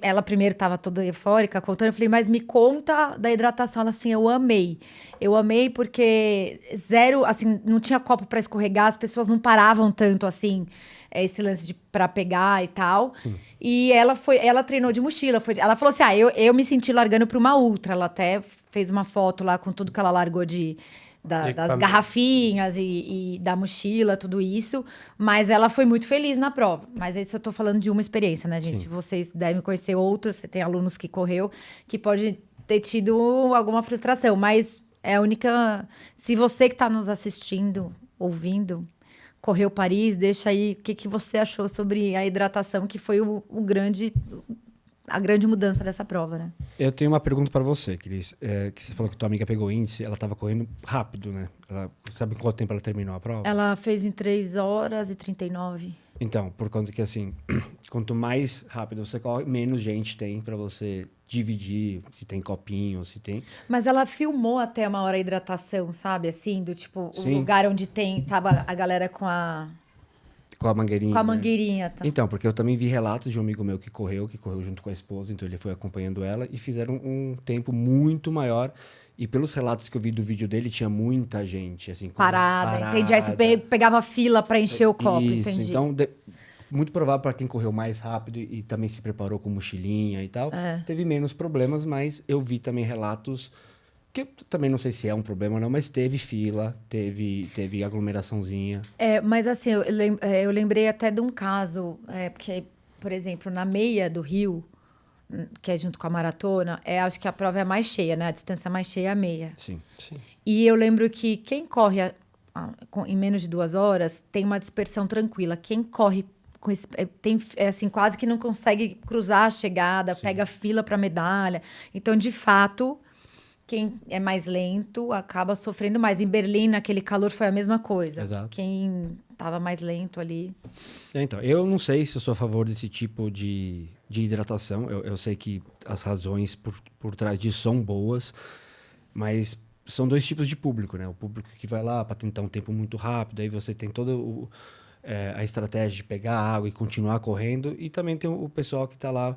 S2: ela primeiro estava toda eufórica, contando, eu falei, mas me conta da hidratação. Ela assim, eu amei porque zero, assim, não tinha copo para escorregar, as pessoas não paravam tanto, assim, esse lance para pegar e tal. E ela treinou de mochila, ela falou assim, eu me senti largando para uma ultra, ela até fez uma foto lá com tudo que ela largou das garrafinhas e da mochila, tudo isso. Mas ela foi muito feliz na prova. Mas isso eu tô falando de uma experiência, né, gente? Sim. Vocês devem conhecer outros, você tem alunos que correu, que pode ter tido alguma frustração. Mas é a única... Se você que tá nos assistindo, ouvindo, correu Paris, deixa aí o que você achou sobre a hidratação, que foi a grande mudança dessa prova, né?
S3: Eu tenho uma pergunta para você, Cris. Que você falou que tua amiga pegou índice, ela estava correndo rápido, né? Sabe em quanto tempo ela terminou a prova?
S2: Ela fez em 3 horas e 39.
S3: Então, por conta que, assim, quanto mais rápido você corre, menos gente tem para você dividir, se tem copinho, se tem...
S2: Mas ela filmou até uma hora a hidratação, sabe? Assim, do tipo,
S3: Sim.
S2: O lugar onde tava a galera com a
S3: mangueirinha.
S2: Com a mangueirinha, tá?
S3: Então, porque eu também vi relatos de um amigo meu que correu junto com a esposa, então ele foi acompanhando ela e fizeram um tempo muito maior. E pelos relatos que eu vi do vídeo dele, tinha muita gente, assim...
S2: Parada. Entendi. Aí você pegava fila para encher o copo,
S3: isso,
S2: entendi.
S3: Então, muito provável para quem correu mais rápido e também se preparou com mochilinha e tal, teve menos problemas, mas eu vi também relatos... Que eu também não sei se é um problema ou não, mas teve fila, teve aglomeraçãozinha.
S2: Mas assim, eu lembrei até de um caso, porque, por exemplo, na meia do Rio, que é junto com a maratona, acho que a prova é mais cheia, né? A distância mais cheia é a meia.
S3: Sim.
S2: E eu lembro que quem corre em menos de 2 horas tem uma dispersão tranquila. Quem corre assim, quase que não consegue cruzar a chegada, pega fila para medalha. Então, de fato... Quem é mais lento acaba sofrendo mais. Em Berlim, naquele calor, foi a mesma coisa.
S3: Exato.
S2: Quem estava mais lento ali...
S3: Então, eu não sei se eu sou a favor desse tipo de hidratação. Eu sei que as razões por trás disso são boas, mas são 2 tipos de público, né? O público que vai lá para tentar um tempo muito rápido, aí você tem todo a estratégia de pegar água e continuar correndo, e também tem o pessoal que está lá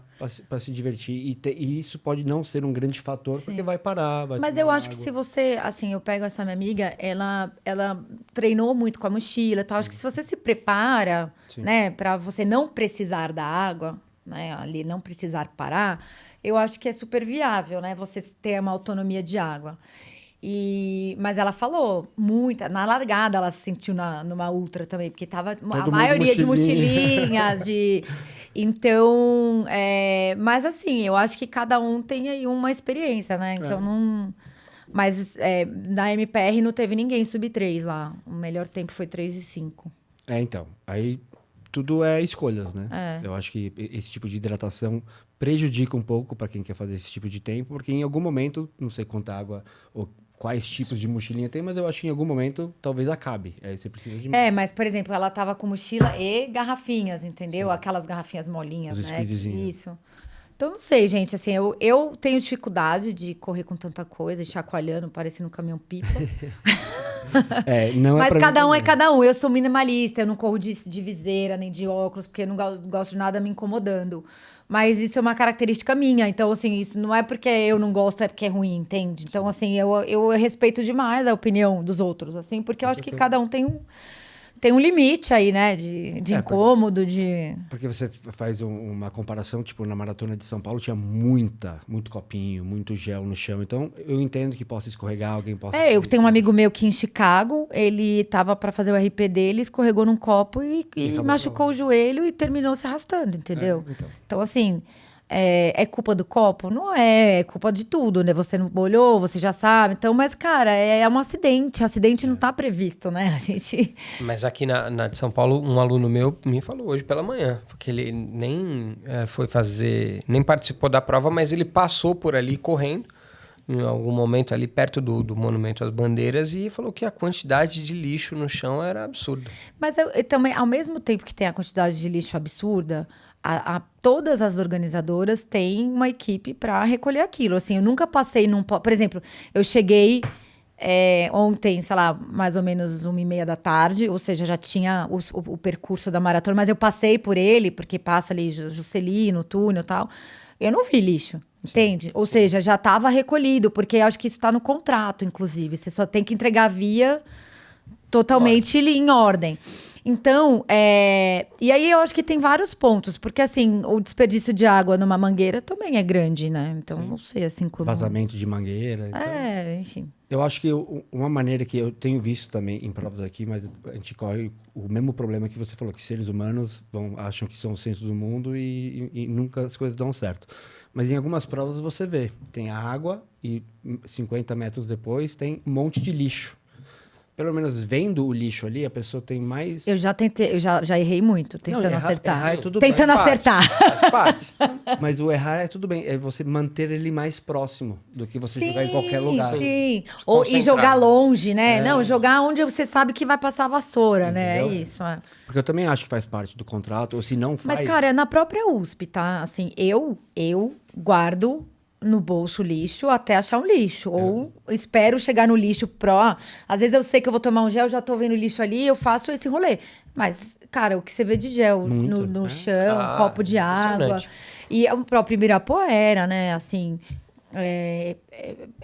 S3: para se divertir, e isso pode não ser um grande fator, Sim. porque vai parar,
S2: Mas eu acho que se você, assim, eu pego essa minha amiga, ela treinou muito com a mochila e tal, acho que se você se prepara, Sim. né, para você não precisar da água, né, ali não precisar parar, eu acho que é super viável, né, você ter uma autonomia de água. Mas ela falou muito, na largada ela se sentiu numa ultra também, porque tava a maioria de mochilinhas, então, mas assim, eu acho que cada um tem aí uma experiência, né? Então não... Mas na MPR não teve ninguém sub 3 lá. O melhor tempo foi 3:05.
S3: Então, aí tudo é escolhas, né? Eu acho que esse tipo de hidratação prejudica um pouco para quem quer fazer esse tipo de tempo, porque em algum momento, não sei quanta água ou quais tipos de mochilinha tem, mas eu acho que em algum momento talvez acabe. Aí você precisa de...
S2: mas, por exemplo, ela tava com mochila e garrafinhas, entendeu? Sim. Aquelas garrafinhas molinhas,
S3: Os
S2: né?
S3: squeezezinhos.
S2: Isso. Então, não sei, gente, assim, eu tenho dificuldade de correr com tanta coisa, chacoalhando, parecendo um caminhão-pipa.
S3: Não
S2: mas
S3: é
S2: cada um é cada um. Eu sou minimalista, eu não corro de viseira, nem de óculos, porque eu não gosto de nada me incomodando. Mas isso é uma característica minha. Então, assim, isso não é porque eu não gosto, é porque é ruim, entende? Então, assim, eu respeito demais a opinião dos outros, assim, porque eu acho que cada um tem um limite aí, né? De incômodo,
S3: Porque você faz uma comparação, tipo, na Maratona de São Paulo tinha muito copinho, muito gel no chão. Então, eu entendo que possa escorregar, alguém possa...
S2: eu tenho um amigo meu que em Chicago, ele tava para fazer o RP dele, escorregou num copo e machucou o joelho e terminou se arrastando, entendeu? Então, assim... É culpa do copo? Não é culpa de tudo, né? Você não olhou, você já sabe. Então, mas, cara, é um acidente. Acidente não tá previsto, né? A gente...
S1: Mas aqui na de São Paulo, um aluno meu me falou hoje pela manhã, porque ele nem foi fazer, nem participou da prova, mas ele passou por ali correndo, em algum momento ali perto do Monumento às Bandeiras e falou que a quantidade de lixo no chão era absurda.
S2: Mas eu também, ao mesmo tempo que tem a quantidade de lixo absurda, todas as organizadoras têm uma equipe para recolher aquilo. Assim, eu nunca passei num... Por exemplo, eu cheguei ontem, sei lá, mais ou menos 1h30 da tarde, ou seja, já tinha o percurso da maratona, mas eu passei por ele, porque passa ali Juscelino, túnel e tal. Eu não vi lixo. Entende? Ou seja, já estava recolhido, porque eu acho que isso está no contrato, inclusive. Você só tem que entregar a via totalmente em ordem. Então, e aí eu acho que tem vários pontos, porque assim, o desperdício de água numa mangueira também é grande, né? Então, não sei assim como...
S3: Vazamento de mangueira. Então...
S2: enfim.
S3: Eu acho que uma maneira que eu tenho visto também em provas aqui, mas a gente corre o mesmo problema que você falou, que seres humanos acham que são o centro do mundo e nunca as coisas dão certo. Mas em algumas provas você vê, tem a água e 50 metros depois tem um monte de lixo. Pelo menos vendo o lixo ali, a pessoa tem mais...
S2: Eu já tentei, eu já errei muito tentando acertar.
S3: Errar é tudo
S2: tentando
S3: bem.
S2: acertar.
S1: Faz parte.
S3: Mas o errar é tudo bem, é você manter ele mais próximo do que você jogar em qualquer lugar.
S2: Sim, e jogar longe, né? Não, jogar onde você sabe que vai passar a vassoura, né? É isso,
S3: Porque eu também acho que faz parte do contrato, ou se não faz...
S2: Mas, cara, na própria USP, tá? Assim, eu guardo no bolso lixo até achar um lixo. Ou espero chegar no lixo às vezes eu sei que eu vou tomar um gel, já tô vendo lixo ali, eu faço esse rolê. Mas, cara, o que você vê de gel no chão, copo de água. E o próprio Ibirapuera, né? Assim, é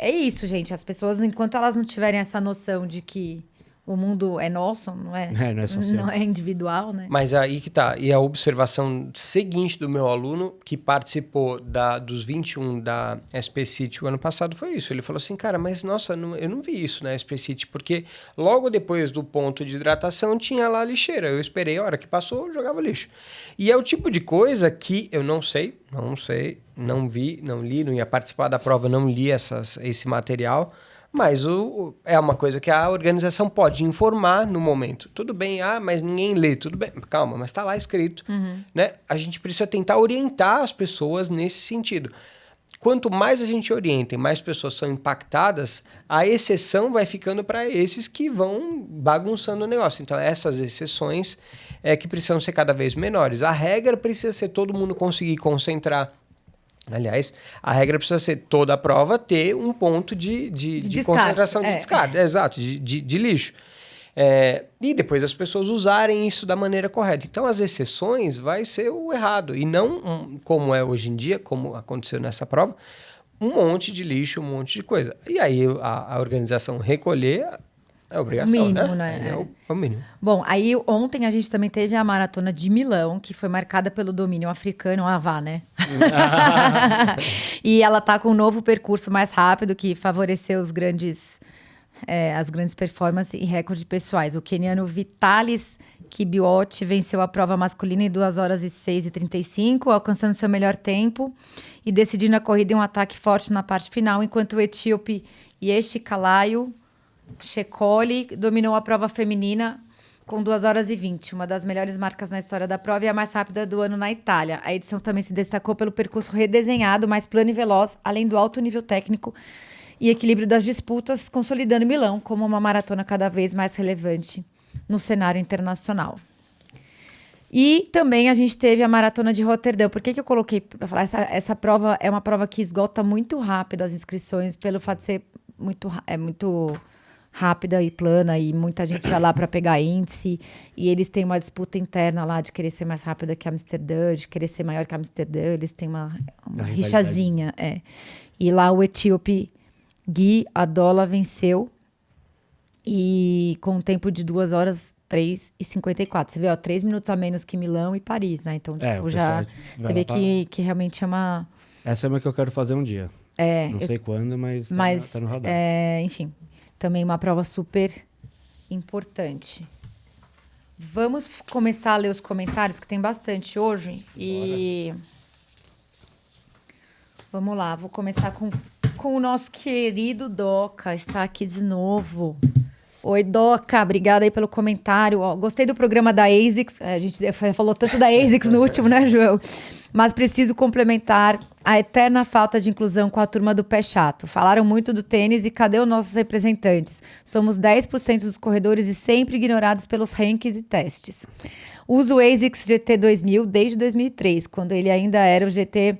S2: isso, gente. As pessoas, enquanto elas não tiverem essa noção de que o mundo é nosso, não é social. Não é individual, né?
S1: Mas aí que tá. E a observação seguinte do meu aluno, que participou dos 21 da SP City o ano passado, foi isso. Ele falou assim, cara, mas nossa, eu não vi isso na SP City, porque logo depois do ponto de hidratação tinha lá a lixeira. Eu esperei, a hora que passou, eu jogava lixo. E é o tipo de coisa que eu não sei, não vi, não li, não ia participar da prova, não li esse material. Mas é uma coisa que a organização pode informar no momento. Tudo bem, mas ninguém lê, tudo bem. Calma, mas está lá escrito. Né? A gente precisa tentar orientar as pessoas nesse sentido. Quanto mais a gente orienta e mais pessoas são impactadas, a exceção vai ficando para esses que vão bagunçando o negócio. Então, essas exceções é que precisam ser cada vez menores. A regra precisa ser todo mundo conseguir concentrar. Aliás, a regra precisa ser toda a prova ter um ponto de concentração de descarte. Exato, de lixo. E depois as pessoas usarem isso da maneira correta. Então, as exceções vai ser o errado. E não como é hoje em dia, como aconteceu nessa prova, um monte de lixo, um monte de coisa. E aí a organização recolher... É obrigação,
S2: mínimo,
S1: né? É o mínimo.
S2: Bom, aí ontem a gente também teve a Maratona de Milão, que foi marcada pelo domínio africano, né? E ela tá com um novo percurso mais rápido, que favoreceu as grandes performances e recordes pessoais. O queniano Vitalis Kibiwott venceu a prova masculina em 2h06:35, alcançando seu melhor tempo e decidindo a corrida em um ataque forte na parte final, enquanto o etíope Yeshikalayo Chekoli dominou a prova feminina com 2h20, uma das melhores marcas na história da prova e a mais rápida do ano na Itália. A edição também se destacou pelo percurso redesenhado, mais plano e veloz, além do alto nível técnico e equilíbrio das disputas, consolidando Milão como uma maratona cada vez mais relevante no cenário internacional. E também a gente teve a Maratona de Roterdã. Por que eu coloquei para falar? Essa prova é uma prova que esgota muito rápido as inscrições, pelo fato de ser muito rápida e plana, e muita gente vai lá para pegar índice, e eles têm uma disputa interna lá de querer ser mais rápida que Amsterdã, de querer ser maior que Amsterdã, eles têm uma rixazinha. E lá o etíope Gui Adola venceu, e com um tempo de 2h03:54. Você vê, 3 minutos a menos que Milão e Paris, né? Então, você vê que realmente é uma...
S3: Essa é uma que eu quero fazer um dia. Não sei quando, mas tá no radar.
S2: Enfim, também uma prova super importante. Vamos começar a ler os comentários, que tem bastante hoje. E vamos lá, vou começar com o nosso querido Doca, está aqui de novo. Oi, Doca, obrigada aí pelo comentário. Gostei do programa da ASICS. A gente falou tanto da ASICS no último, né, João? Mas preciso complementar a eterna falta de inclusão com a turma do pé chato. Falaram muito do tênis e cadê os nossos representantes? Somos 10% dos corredores e sempre ignorados pelos rankings e testes. Uso o ASICS GT 2000 desde 2003, quando ele ainda era o GT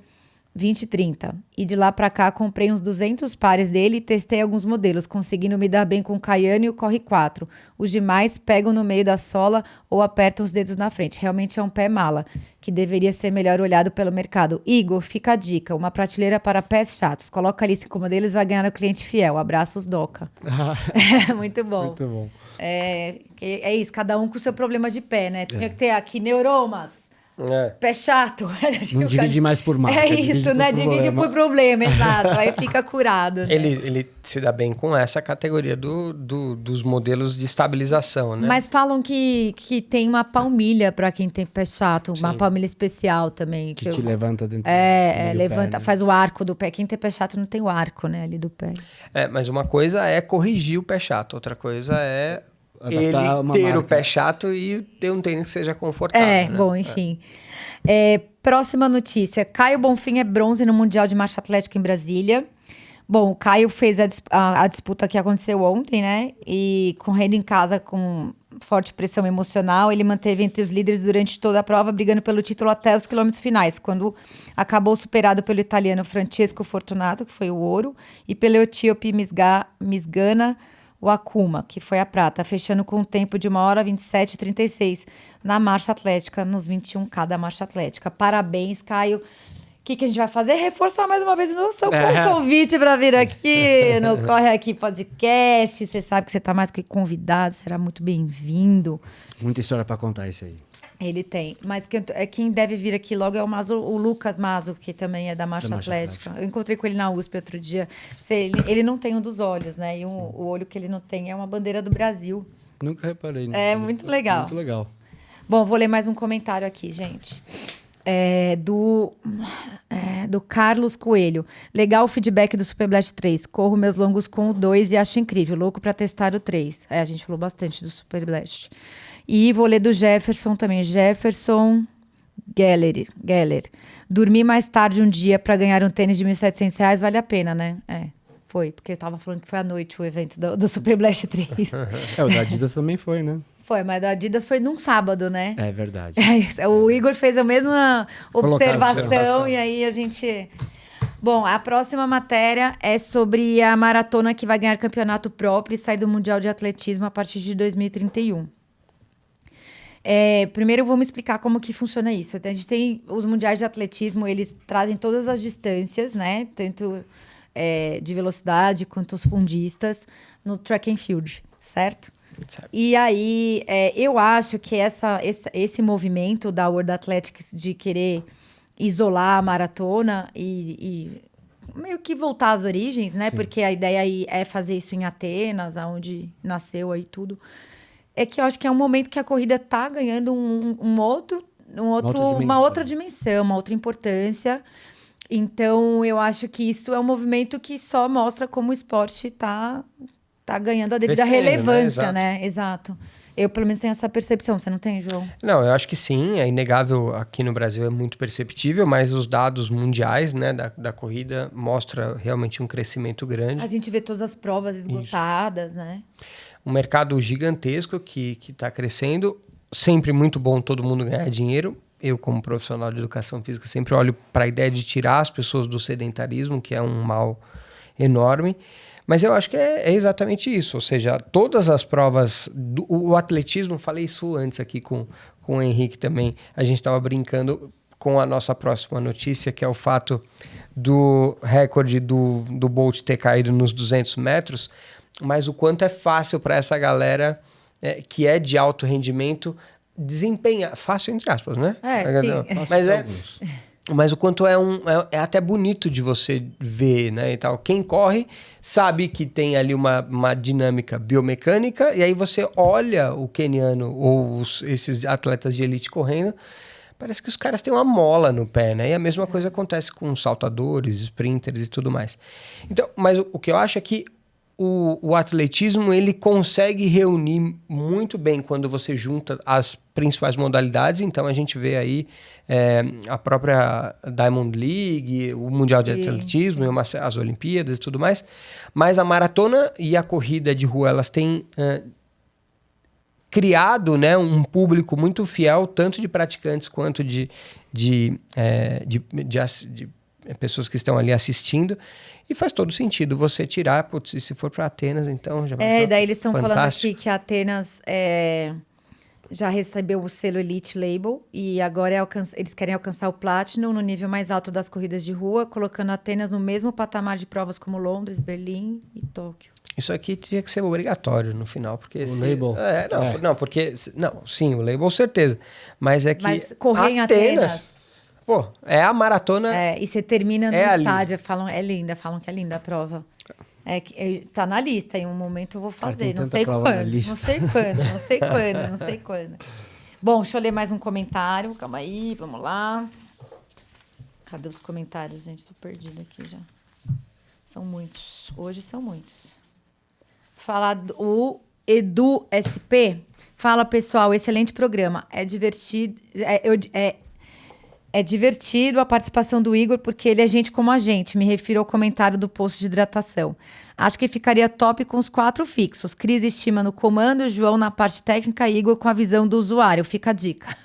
S2: 2030. E de lá pra cá comprei uns 200 pares dele e testei alguns modelos, conseguindo me dar bem com o Cayenne e o Corre 4. Os demais pegam no meio da sola ou apertam os dedos na frente. Realmente é um pé mala, que deveria ser melhor olhado pelo mercado. Igor, fica a dica, uma prateleira para pés chatos. Coloca ali 5 modelos e vai ganhar o cliente fiel. Abraços, Doca. Muito bom.
S3: Muito bom.
S2: É isso, cada um com o seu problema de pé, né? Tinha que ter aqui neuromas. Pé chato.
S3: Não divide mais por marca.
S2: É isso, né? Divide por problema, exato. Aí fica curado. Né?
S1: Ele se dá bem com essa categoria dos modelos de estabilização, né?
S2: Mas falam que tem uma palmilha para quem tem pé chato, uma palmilha especial também.
S3: Que te levanta dentro
S2: levanta,
S3: pé, né?
S2: Faz o arco do pé. Quem tem pé chato não tem o arco, né, ali do pé.
S1: Mas uma coisa é corrigir o pé chato, outra coisa é ele
S3: uma
S1: ter
S3: marca.
S1: o pé chato e ter um tênis que seja confortável. né?
S2: Bom, enfim. Próxima notícia. Caio Bonfim é bronze no Mundial de Marcha Atlética em Brasília. Bom, o Caio fez a disputa que aconteceu ontem, né? E correndo em casa com forte pressão emocional, ele manteve entre os líderes durante toda a prova, brigando pelo título até os quilômetros finais, quando acabou superado pelo italiano Francesco Fortunato, que foi o ouro, e pelo etíope Misgana Wakuma, que foi a prata, fechando com um tempo de 1h27:36 na marcha atlética, nos 21K da marcha atlética. Parabéns, Caio. O que a gente vai fazer? Reforçar mais uma vez o seu convite para vir aqui no Corre Aqui Podcast. Você sabe que você está mais que convidado, será muito bem-vindo.
S3: Muita história para contar isso aí.
S2: Ele tem. Mas quem deve vir aqui logo é o Lucas Mazo, que também é da Marcha Atlética. Eu encontrei com ele na USP outro dia. Ele não tem um dos olhos, né? E o olho que ele não tem é uma bandeira do Brasil.
S3: Nunca reparei. Né?
S2: É muito legal.
S3: Muito legal.
S2: Bom, vou ler mais um comentário aqui, gente. Do Carlos Coelho. Legal o feedback do Super Blast 3. Corro meus longos com o 2 e acho incrível. Louco pra testar o 3. A gente falou bastante do Super Blast. E vou ler do Jefferson também. Jefferson Geller. Dormir mais tarde um dia pra ganhar um tênis de R$1.700 vale a pena, né? Foi. Porque eu tava falando que foi à noite o evento do Super Blast 3.
S3: O da Adidas também foi, né?
S2: Foi, mas da Adidas foi num sábado, né?
S3: É verdade.
S2: O Igor fez a mesma observação e aí a gente... Bom, a próxima matéria é sobre a maratona que vai ganhar campeonato próprio e sair do Mundial de Atletismo a partir de 2031. Primeiro, vamos explicar como que funciona isso. A gente tem os mundiais de atletismo, eles trazem todas as distâncias, né? Tanto de velocidade quanto os fundistas no track and field, certo? E aí, eu acho que esse movimento da World Athletics de querer isolar a maratona e meio que voltar às origens, né? Sim. Porque a ideia aí é fazer isso em Atenas, onde nasceu aí tudo. É que eu acho que é um momento que a corrida está ganhando uma outra dimensão, uma outra importância. Então, eu acho que isso é um movimento que só mostra como o esporte está ganhando a devida relevância, né? Exato. Eu, pelo menos, tenho essa percepção. Você não tem, João?
S1: Não, eu acho que sim. É inegável, aqui no Brasil é muito perceptível, mas os dados mundiais, né, da corrida mostram realmente um crescimento grande.
S2: A gente vê todas as provas esgotadas, né?
S1: Um mercado gigantesco que está crescendo. Sempre muito bom todo mundo ganhar dinheiro. Eu, como profissional de educação física, sempre olho para a ideia de tirar as pessoas do sedentarismo, que é um mal enorme. Mas eu acho que é exatamente isso. Ou seja, todas as provas... O atletismo, falei isso antes aqui com o Henrique também. A gente estava brincando com a nossa próxima notícia, que é o fato do recorde do Bolt ter caído nos 200 metros. Mas o quanto é fácil para essa galera que é de alto rendimento desempenhar. Fácil entre aspas, né?
S2: Sim.
S1: Mas o quanto é até bonito de você ver, né, e tal. Quem corre sabe que tem ali uma dinâmica biomecânica, e aí você olha o keniano ou esses atletas de elite correndo, parece que os caras têm uma mola no pé, né? E a mesma coisa acontece com saltadores, sprinters e tudo mais. Então, mas o que eu acho é que o atletismo ele consegue reunir muito bem quando você junta as principais modalidades. Então a gente vê aí a própria Diamond League, o Mundial de Atletismo, as Olimpíadas e tudo mais. Mas a maratona e a corrida de rua, elas têm criado, né, um público muito fiel, tanto de praticantes quanto de pessoas que estão ali assistindo. E faz todo sentido você tirar, putz, se for para Atenas, então já vai
S2: e daí eles estão falando
S1: fantástico.
S2: aqui que Atenas já recebeu o selo Elite Label e agora eles querem alcançar o Platinum no nível mais alto das corridas de rua, colocando Atenas no mesmo patamar de provas como Londres, Berlim e Tóquio.
S1: Isso aqui tinha que ser obrigatório no final, porque...
S3: O label.
S1: Não, porque... Não, sim, o label, certeza. Mas é que
S2: Mas correr em Atenas...
S1: Pô, é a maratona...
S2: e você termina no
S1: ali.
S2: estádio, falam que é linda a prova. Tá na lista, em um momento eu vou fazer, não sei quando. Bom, deixa eu ler mais um comentário, calma aí, vamos lá. Cadê os comentários, gente? Tô perdida aqui já. São muitos, hoje são muitos. O Edu SP, fala pessoal, excelente programa, é divertido, É divertido a participação do Igor, porque ele é gente como a gente. Me refiro ao comentário do posto de hidratação. Acho que ficaria top com os 4 fixos. Cris estima no comando, João na parte técnica e Igor com a visão do usuário. Fica a dica.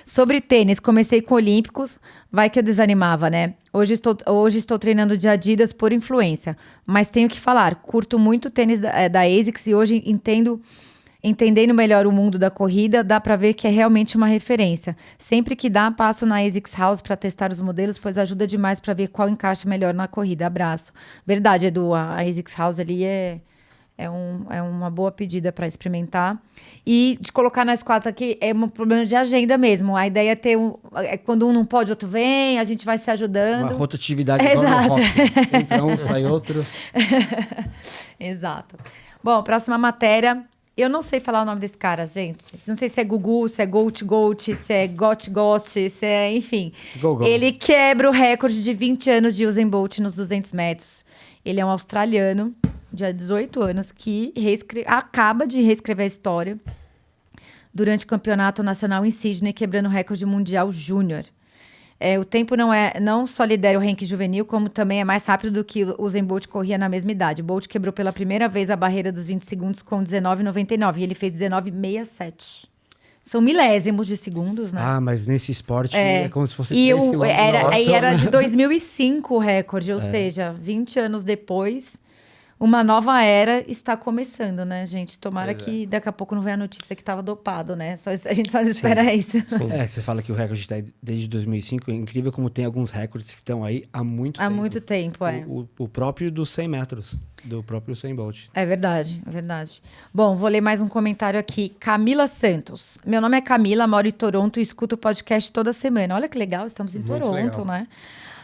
S2: Sobre tênis, comecei com Olímpicos. Vai que eu desanimava, né? Hoje estou treinando de Adidas por influência. Mas tenho que falar, curto muito o tênis da ASICS e hoje entendendo melhor o mundo da corrida, dá para ver que é realmente uma referência. Sempre que dá, passo na ASICS House para testar os modelos, pois ajuda demais para ver qual encaixa melhor na corrida. Abraço. Verdade, Edu, a ASICS House ali é uma boa pedida para experimentar. E de colocar nas 4 aqui é um problema de agenda mesmo. A ideia é ter quando um não pode, outro vem, a gente vai se ajudando.
S3: Uma rotatividade igual no rock. Entra um, sai outro.
S2: Exato. Bom, próxima matéria... Eu não sei falar o nome desse cara, gente. Não sei se é Gugu, se é Goat, se é Got, se é... Enfim.
S3: Go.
S2: Ele quebra o recorde de 20 anos de Usain Bolt nos 200 metros. Ele é um australiano, de 18 anos, que acaba de reescrever a história durante o campeonato nacional em Sydney, quebrando o recorde mundial júnior. O tempo não só lidera o ranking juvenil, como também é mais rápido do que o Usain Bolt corria na mesma idade. Bolt quebrou pela primeira vez a barreira dos 20 segundos com 19,99 e ele fez 19,67. São milésimos de segundos, né?
S3: Ah, mas nesse esporte é como se fosse 3 quilômetros.
S2: Era de 2005 o recorde, ou seja, 20 anos depois... Uma nova era está começando, né, gente? Tomara que daqui a pouco não venha a notícia que estava dopado, né? A gente só espera isso.
S1: Sim.
S3: Você fala que o recorde está desde 2005. É incrível como tem alguns recordes que estão aí há muito tempo.
S2: Há muito tempo,
S3: O próprio dos 100 metros, do próprio Usain Bolt.
S2: É verdade. Bom, vou ler mais um comentário aqui. Camila Santos. Meu nome é Camila, moro em Toronto e escuto o podcast toda semana. Olha que legal, estamos em
S1: Muito
S2: Toronto,
S1: legal.
S2: né?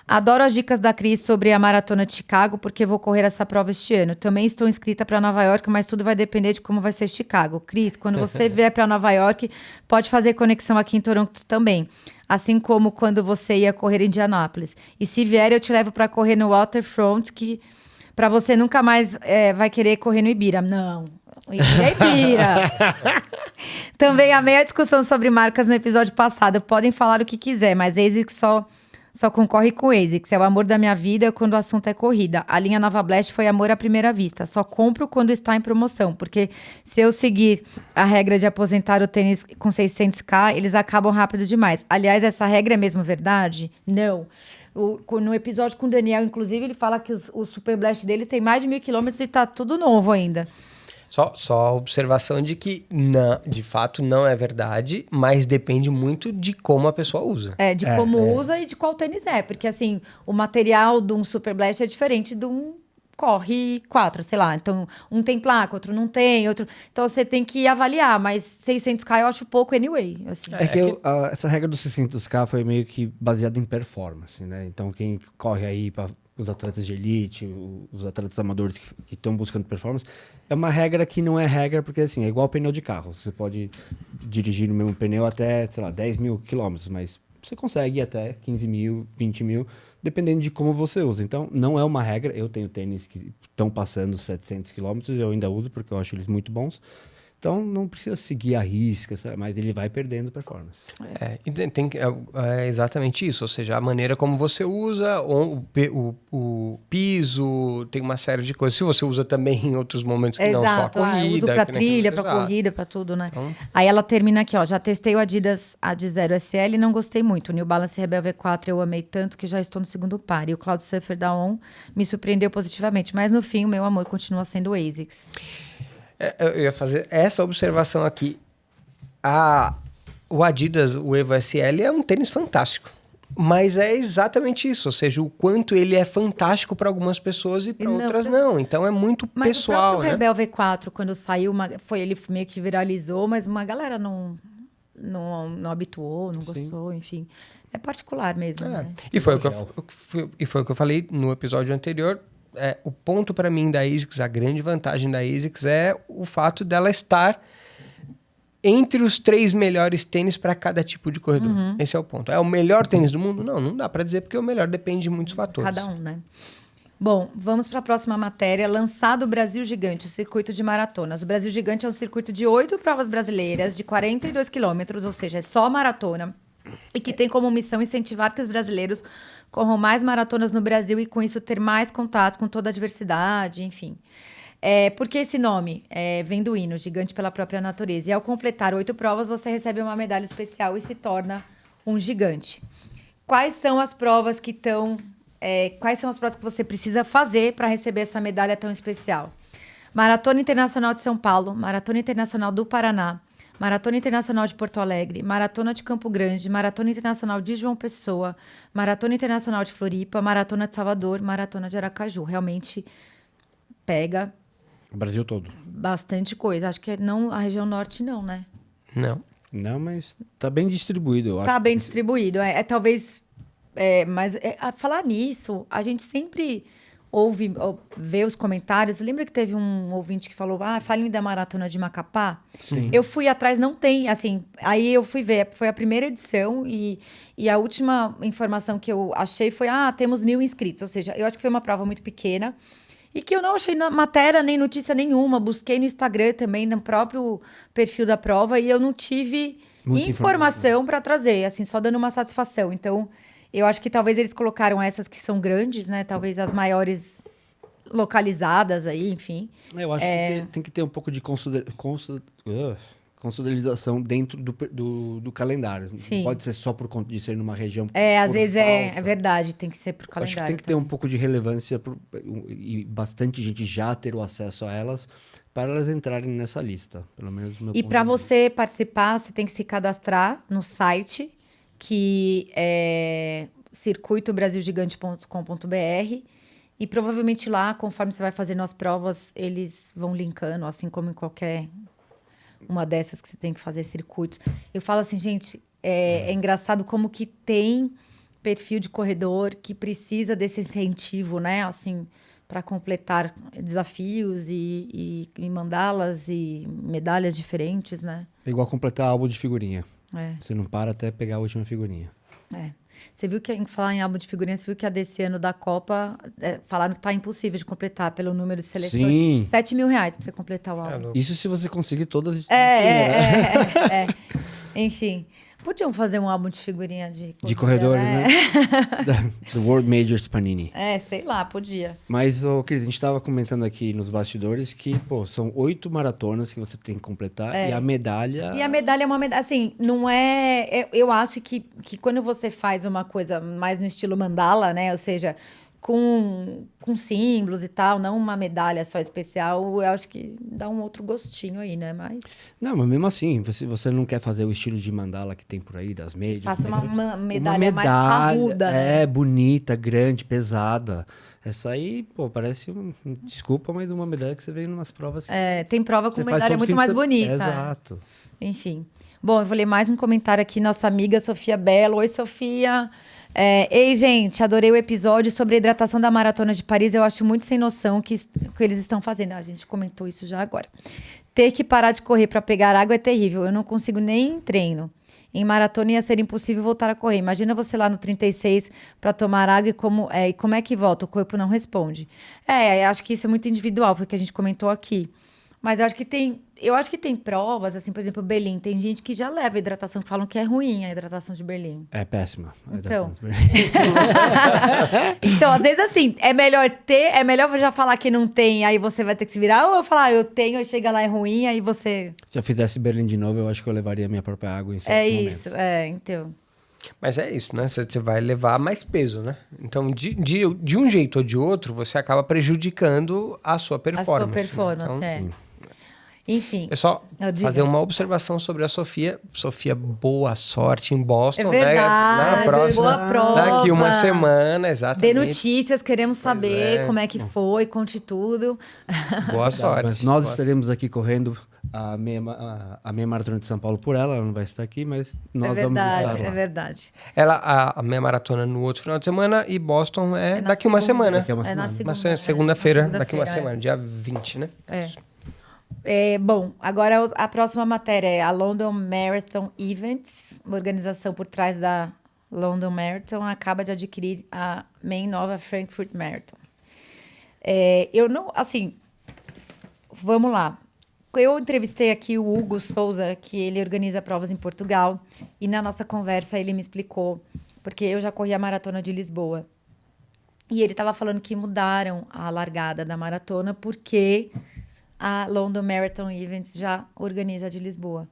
S2: Adoro as dicas da Cris sobre a Maratona de Chicago, porque vou correr essa prova este ano. Também estou inscrita para Nova York, mas tudo vai depender de como vai ser Chicago. Cris, quando você vier para Nova York, pode fazer conexão aqui em Toronto também. Assim como quando você ia correr em Indianápolis. E se vier, eu te levo para correr no Waterfront, que para você nunca mais vai querer correr no Ibira. Não, Ibira é Ibira. Também amei a discussão sobre marcas no episódio passado. Podem falar o que quiser, mas ASICS só concorre com o ASICS. É o amor da minha vida quando o assunto é corrida. A linha Nova Blast foi amor à primeira vista. Só compro quando está em promoção. Porque se eu seguir a regra de aposentar o tênis com 600k, eles acabam rápido demais. Aliás, essa regra é mesmo verdade? Não. No episódio com o Daniel, inclusive, ele fala que o Super Blast dele tem mais de 1.000 quilômetros e tá tudo novo ainda.
S1: Só a observação de que, de fato, não é verdade, mas depende muito de como a pessoa usa.
S2: Como usa e de qual tênis é. Porque, assim, o material de um Super Blast é diferente de um Corre 4, sei lá. Então, um tem placa, outro não tem, outro... Então, você tem que avaliar, mas 600k eu acho pouco anyway. Assim.
S3: Essa regra dos 600k foi meio que baseada em performance, né? Então, quem corre aí para os atletas de elite, os atletas amadores que estão buscando performance, é uma regra que não é regra, porque assim, é igual pneu de carro. Você pode dirigir no mesmo pneu até, sei lá, 10 mil quilômetros, mas você consegue ir até 15 mil, 20 mil, dependendo de como você usa. Então, não é uma regra. Eu tenho tênis que estão passando 700 quilômetros, eu ainda uso porque eu acho eles muito bons. Então, não precisa seguir a risca, sabe? Mas ele vai perdendo performance.
S1: É exatamente isso. Ou seja, a maneira como você usa, o piso, tem uma série de coisas. Se você usa também em outros momentos que não só a corrida.
S2: Uso pra
S1: que nem
S2: trilha,
S1: aquilo-
S2: pra
S1: Exato.
S2: corrida, pra tudo, né?
S1: Então-
S2: Aí ela termina aqui, ó. Já testei o Adidas Ad0 SL e não gostei muito. O New Balance Rebel V4 eu amei tanto que já estou no segundo par. E o Cloud Surfer da On me surpreendeu positivamente. Mas no fim, o meu amor continua sendo o ASICS.
S1: Eu ia fazer essa observação aqui. O Adidas, o Evo SL, é um tênis fantástico. Mas é exatamente isso. Ou seja, o quanto ele é fantástico para algumas pessoas e para
S2: não,
S1: outras
S2: pra-
S1: não. Então é muito
S2: Mas
S1: pessoal,
S2: o próprio
S1: né?
S2: Rebel V4, quando saiu, ele meio que viralizou, mas uma galera não habituou, não gostou, enfim. É particular mesmo, né?
S1: E foi o que eu falei no episódio anterior. O ponto para mim da ASICS, a grande vantagem da ASICS é o fato dela estar entre os 3 melhores tênis para cada tipo de corredor. Esse é o ponto. É o melhor tênis do mundo? Não dá para dizer, porque o melhor depende de muitos fatores.
S2: Cada um, né? Bom, vamos para a próxima matéria. Lançado o Brasil Gigante, o circuito de maratonas. O Brasil Gigante é um circuito de 8 provas brasileiras, de 42 quilômetros, ou seja, é só maratona. E que tem como missão incentivar que os brasileiros corram mais maratonas no Brasil e, com isso, ter mais contato com toda a diversidade, enfim. Por que esse nome? Vem do hino, gigante pela própria natureza. E ao completar 8 provas, você recebe uma medalha especial e se torna um gigante. Quais são as provas que estão... quais são as provas que você precisa fazer para receber essa medalha tão especial? Maratona Internacional de São Paulo, Maratona Internacional do Paraná, Maratona Internacional de Porto Alegre, Maratona de Campo Grande, Maratona Internacional de João Pessoa, Maratona Internacional de Floripa, Maratona de Salvador, Maratona de Aracaju. Realmente pega
S3: O Brasil todo.
S2: bastante coisa. Acho que não a região norte não, né?
S1: Não.
S3: Não, mas tá bem distribuído, eu acho.
S2: Tá bem distribuído. Talvez... mas a falar nisso, a gente sempre vê os comentários. Lembra que teve um ouvinte que falou, falem da Maratona de Macapá?
S3: Sim.
S2: Eu fui atrás, não tem, assim... Aí eu fui ver, foi a primeira edição e a última informação que eu achei foi, temos 1.000 inscritos. Ou seja, eu acho que foi uma prova muito pequena e que eu não achei matéria nem notícia nenhuma. Busquei no Instagram também, no próprio perfil da prova, e eu não tive
S3: Muita
S2: informação para trazer, assim, só dando uma satisfação. Então... Eu acho que talvez eles colocaram essas que são grandes, né? Talvez as maiores localizadas aí, enfim.
S3: Eu acho que tem que ter um pouco de consolidação dentro do calendário.
S2: Sim.
S3: Não pode ser só por conta de ser numa região.
S2: Às
S3: por
S2: vezes
S3: falta.
S2: é verdade, tem que ser pro
S3: Acho
S2: calendário.
S3: que tem que ter um pouco de relevância e bastante gente já ter o acesso a elas para elas entrarem nessa lista, pelo menos do meu
S2: E
S3: ponto
S2: para
S3: de vista.
S2: você participar, você tem que se cadastrar no site, que é circuitobrasilgigante.com.br, e provavelmente lá, conforme você vai fazendo as provas, eles vão linkando, assim como em qualquer uma dessas que você tem que fazer circuitos. Eu falo assim, gente, é engraçado como que tem perfil de corredor que precisa desse incentivo, né? Assim, para completar desafios e mandá-las e medalhas diferentes, né?
S3: É igual completar álbum de figurinha.
S2: É.
S3: Você não para até pegar a última figurinha.
S2: Você viu que, em falar em álbum de figurinha, você viu que a desse ano da Copa falaram que tá impossível de completar pelo número de seleções.
S3: Sim.
S2: R$7.000 pra você completar o álbum.
S3: Isso se você conseguir todas as
S2: Enfim. Podiam fazer um álbum de figurinha
S3: de corredores, né? Do World Majors Panini.
S2: Sei lá, podia.
S3: Mas, Cris, a gente estava comentando aqui nos bastidores que, são 8 maratonas que você tem que completar e a medalha...
S2: E a medalha é uma medalha, assim, não é... Eu acho que quando você faz uma coisa mais no estilo mandala, né? Ou seja, com símbolos e tal, não uma medalha só especial, eu acho que dá um outro gostinho aí, né? Mas...
S3: Não, mas mesmo assim, você não quer fazer o estilo de mandala que tem por aí, das médias.
S2: Faça uma medalha mais parruda, né?
S3: Bonita, grande, pesada. Essa aí, parece, desculpa, mas uma medalha que você vê em umas provas...
S2: Tem prova com
S3: você faz
S2: medalha
S3: todo
S2: muito
S3: fim de
S2: mais
S3: semana.
S2: bonita.
S3: Exato.
S2: Enfim. Bom, eu vou ler mais um comentário aqui, nossa amiga Sofia Belo. Oi, Sofia. Ei, gente, adorei o episódio sobre a hidratação da Maratona de Paris. Eu acho muito sem noção o que eles estão fazendo. A gente comentou isso já agora. Ter que parar de correr para pegar água é terrível. Eu não consigo nem treino. Em maratona ia ser impossível voltar a correr. Imagina você lá no 36 para tomar água e como é que volta? O corpo não responde. Acho que isso é muito individual, foi o que a gente comentou aqui. Mas eu acho que tem provas, assim, por exemplo, Berlim. Tem gente que já leva hidratação, que falam que é ruim a hidratação de Berlim.
S3: É péssima.
S2: Então. Então, às vezes, assim, é melhor já falar que não tem, aí você vai ter que se virar, ou eu falar, eu tenho, aí chega lá, é ruim, aí você...
S3: Se eu fizesse Berlim de novo, eu acho que eu levaria minha própria água em certos momentos.
S2: Então.
S1: Mas é isso, né? Você vai levar mais peso, né? Então, de um jeito ou de outro, você acaba prejudicando a sua performance.
S2: A sua performance,
S1: né? Então,
S2: Enfim.
S1: é só fazer uma observação sobre a Sofia. Sofia, boa sorte em Boston,
S2: verdade,
S1: né? Na próxima,
S2: boa prova.
S1: daqui uma semana, exatamente.
S2: Dê notícias, queremos saber como é que foi, conte tudo.
S1: Boa sorte.
S3: Mas nós estaremos aqui correndo a meia maratona de São Paulo por ela não vai estar aqui, mas nós vamos estar lá.
S2: É verdade.
S1: A meia maratona no outro final de semana e Boston daqui uma semana.
S3: Daqui a uma semana.
S2: Na
S1: segunda-feira, daqui uma semana, dia 20, né?
S2: Bom, agora a próxima matéria é a London Marathon Events, uma organização por trás da London Marathon, acaba de adquirir a main nova Frankfurt Marathon. Vamos lá. Eu entrevistei aqui o Hugo Souza, que ele organiza provas em Portugal, e na nossa conversa ele me explicou, porque eu já corri a maratona de Lisboa, e ele estava falando que mudaram a largada da maratona porque a London Marathon Events já organiza a de Lisboa.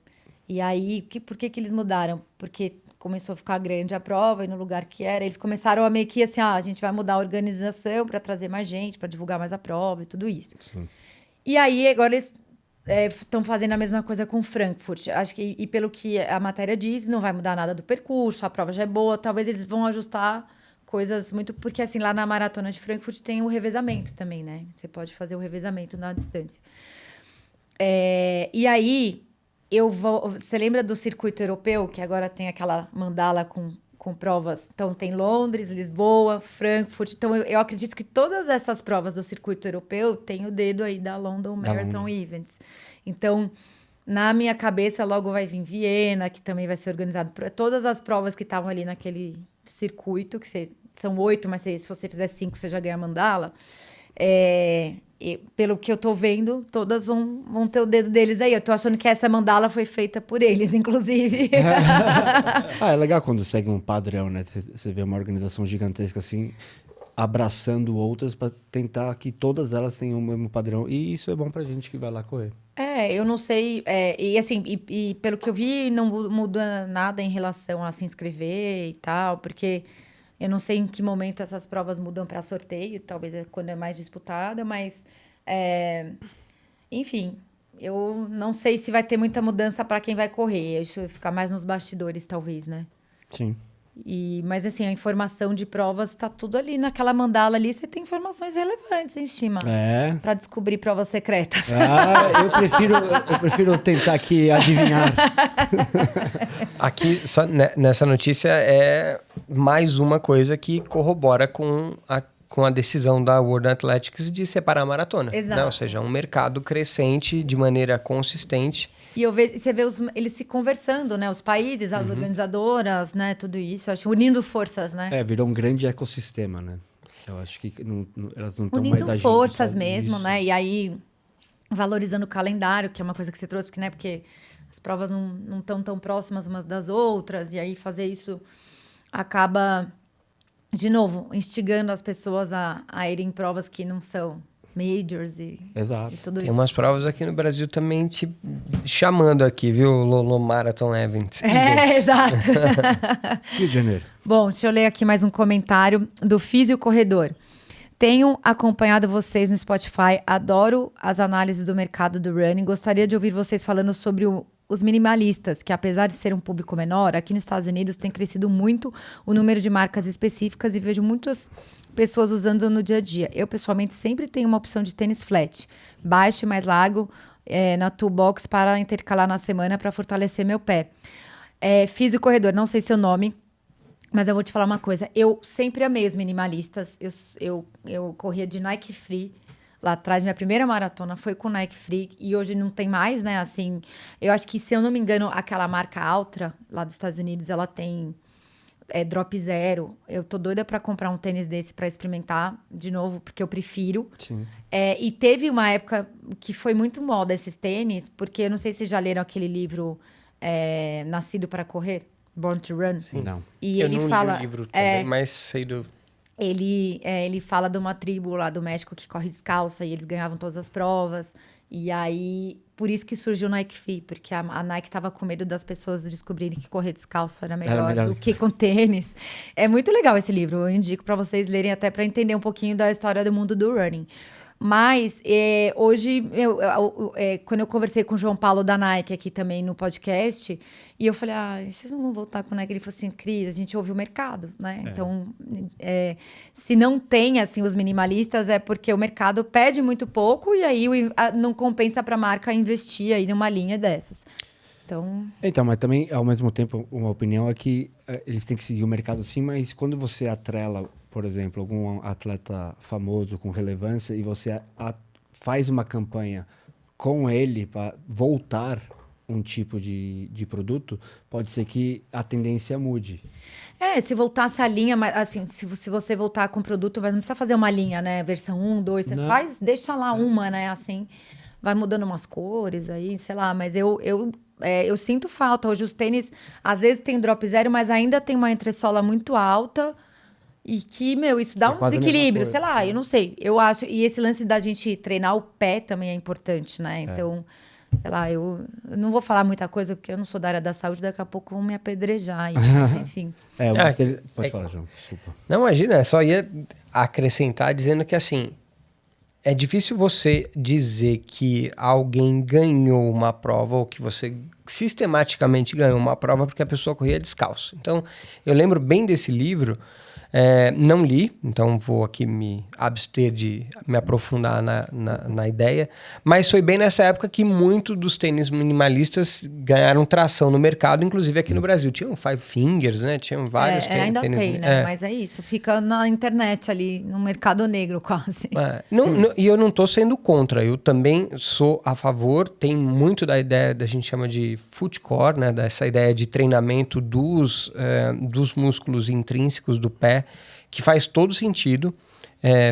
S2: E aí, por que eles mudaram? Porque começou a ficar grande a prova e no lugar que era, eles começaram a meio que assim, a gente vai mudar a organização para trazer mais gente, para divulgar mais a prova e tudo isso. Sim. E aí, agora eles estão fazendo a mesma coisa com Frankfurt. Acho que, e pelo que a matéria diz, não vai mudar nada do percurso, a prova já é boa, talvez eles vão ajustar coisas muito... Porque, assim, lá na maratona de Frankfurt tem o revezamento também, né? Você pode fazer o revezamento na distância. E aí, você lembra do circuito europeu, que agora tem aquela mandala com provas? Então, tem Londres, Lisboa, Frankfurt. Então, eu acredito que todas essas provas do circuito europeu têm o dedo aí da London Marathon Events. Então, na minha cabeça, logo vai vir Viena, que também vai ser organizado. Todas as provas que estavam ali naquele circuito, são 8, mas se você fizer 5, você já ganha a mandala. Pelo que eu tô vendo, todas vão ter o dedo deles aí. Eu tô achando que essa mandala foi feita por eles, inclusive.
S3: É legal quando segue um padrão, né? Você vê uma organização gigantesca assim, abraçando outras para tentar que todas elas tenham o mesmo padrão. E isso é bom pra gente que vai lá correr.
S2: Eu não sei. E pelo que eu vi, não muda nada em relação a se inscrever e tal, porque... Eu não sei em que momento essas provas mudam para sorteio, talvez quando é mais disputada, mas, enfim, eu não sei se vai ter muita mudança para quem vai correr. Isso vai ficar mais nos bastidores, talvez, né?
S3: Sim.
S2: Mas, assim, a informação de provas está tudo ali naquela mandala ali. Você tem informações relevantes, hein, Shima? Para descobrir provas secretas.
S3: Eu prefiro tentar aqui adivinhar.
S1: Aqui, nessa notícia, é mais uma coisa que corrobora com a decisão da World Athletics de separar a maratona.
S2: Exato.
S1: Né? Ou seja, um mercado crescente de maneira consistente.
S2: E você vê eles se conversando, né? Os países, as organizadoras, né? Tudo isso. Eu acho, unindo forças, né?
S3: Virou um grande ecossistema, né? Eu acho que elas não estão mais agindo.
S2: Unindo forças mesmo, né? E aí, valorizando o calendário, que é uma coisa que você trouxe, porque as provas não estão tão próximas umas das outras. E aí, fazer isso acaba, de novo, instigando as pessoas a irem em provas que não são majors e tudo isso.
S1: Tem umas provas aqui no Brasil também te chamando aqui, viu? Lolo Marathon Events.
S2: Exato.
S3: Rio de Janeiro.
S2: Bom, deixa eu ler aqui mais um comentário do Físio Corredor. Tenho acompanhado vocês no Spotify, adoro as análises do mercado do running. Gostaria de ouvir vocês falando sobre os minimalistas, que apesar de ser um público menor, aqui nos Estados Unidos tem crescido muito o número de marcas específicas e vejo muitas pessoas usando no dia a dia. Eu, pessoalmente, sempre tenho uma opção de tênis flat, baixo e mais largo, na toolbox para intercalar na semana para fortalecer meu pé. Fiz o corredor, não sei seu nome, mas eu vou te falar uma coisa. Eu sempre amei os minimalistas. Eu corria de Nike Free lá atrás. Minha primeira maratona foi com Nike Free e hoje não tem mais, né? Assim, eu acho que, se eu não me engano, aquela marca Altra, lá dos Estados Unidos, ela tem drop zero. Eu tô doida pra comprar um tênis desse pra experimentar de novo, porque eu prefiro.
S3: Sim.
S2: E teve uma época que foi muito moda esses tênis, porque eu não sei se já leram aquele livro Nascido para Correr, Born to Run.
S3: Sim. Não.
S2: E
S1: eu
S2: ele
S1: não
S2: fala,
S1: li o livro também, mas sei do...
S2: ele fala de uma tribo lá do México que corre descalça e eles ganhavam todas as provas. E aí, por isso que surgiu o Nike Free, porque a Nike tava com medo das pessoas descobrirem que correr descalço era melhor do que com tênis. É muito legal esse livro, eu indico para vocês lerem até para entender um pouquinho da história do mundo do running. Mas hoje, quando eu conversei com o João Paulo da Nike aqui também no podcast, e eu falei, vocês não vão voltar com o Nike? Ele falou assim, Cris, a gente ouve o mercado, né? Então, se não tem, assim, os minimalistas, é porque o mercado pede muito pouco e aí não compensa para a marca investir aí numa linha dessas.
S3: Então, mas também, ao mesmo tempo, uma opinião é que eles têm que seguir o mercado sim, mas quando você atrela, por exemplo, algum atleta famoso com relevância e você faz uma campanha com ele para voltar um tipo de produto, pode ser que a tendência mude.
S2: Se voltasse a linha, mas assim, se você voltar com o produto, mas não precisa fazer uma linha, né? Versão 1, 2, você faz, deixa lá uma, né? Assim, vai mudando umas cores aí, sei lá, mas eu sinto falta. Hoje os tênis, às vezes tem drop zero, mas ainda tem uma entressola muito alta e que, isso dá um desequilíbrio, sei lá, eu não sei. Eu acho, e esse lance da gente treinar o pé também é importante, né? Então, sei lá, eu não vou falar muita coisa porque eu não sou da área da saúde, daqui a pouco vão me apedrejar, enfim.
S3: Pode falar, João, desculpa.
S1: Não, imagina, só ia acrescentar dizendo que, assim, é difícil você dizer que alguém ganhou uma prova ou que você sistematicamente ganhou uma prova porque a pessoa corria descalço. Então, eu lembro bem desse livro, não li, então vou aqui me abster de me aprofundar na ideia, mas foi bem nessa época que muitos dos tênis minimalistas ganharam tração no mercado, inclusive aqui no Brasil. Tinham Five Fingers, né? Tinham vários tênis.
S2: Ainda tem, né? Mas é isso, fica na internet ali, no mercado negro quase.
S1: E eu não estou sendo contra, eu também sou a favor, tem muito da ideia, da gente chama de footcore, né? Dessa ideia de treinamento dos músculos intrínsecos do pé, que faz todo sentido,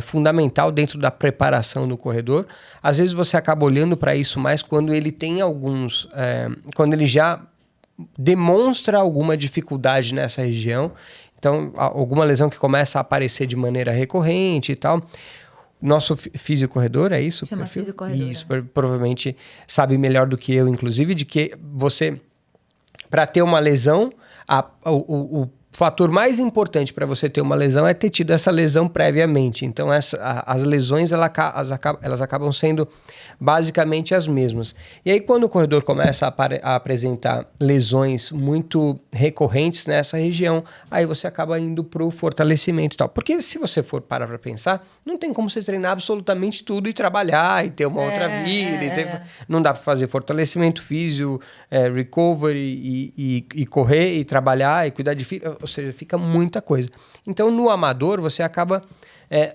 S1: fundamental dentro da preparação do corredor. Às vezes você acaba olhando para isso mais quando ele tem quando ele já demonstra alguma dificuldade nessa região, então alguma lesão que começa a aparecer de maneira recorrente e tal. Nosso fisicorredor, é isso?
S2: Chama fisicorredor.
S1: Isso, provavelmente sabe melhor do que eu, inclusive, de que você, para ter uma lesão, o fator mais importante para você ter uma lesão é ter tido essa lesão previamente. Então, as lesões elas acabam sendo basicamente as mesmas. E aí, quando o corredor começa a apresentar lesões muito recorrentes nessa região, aí você acaba indo para o fortalecimento e tal. Porque se você for parar para pensar, não tem como você treinar absolutamente tudo e trabalhar e ter uma outra vida. Não dá para fazer fortalecimento físico, recovery e correr e trabalhar e cuidar de filho. Ou seja, fica muita coisa. Então, no amador, você acaba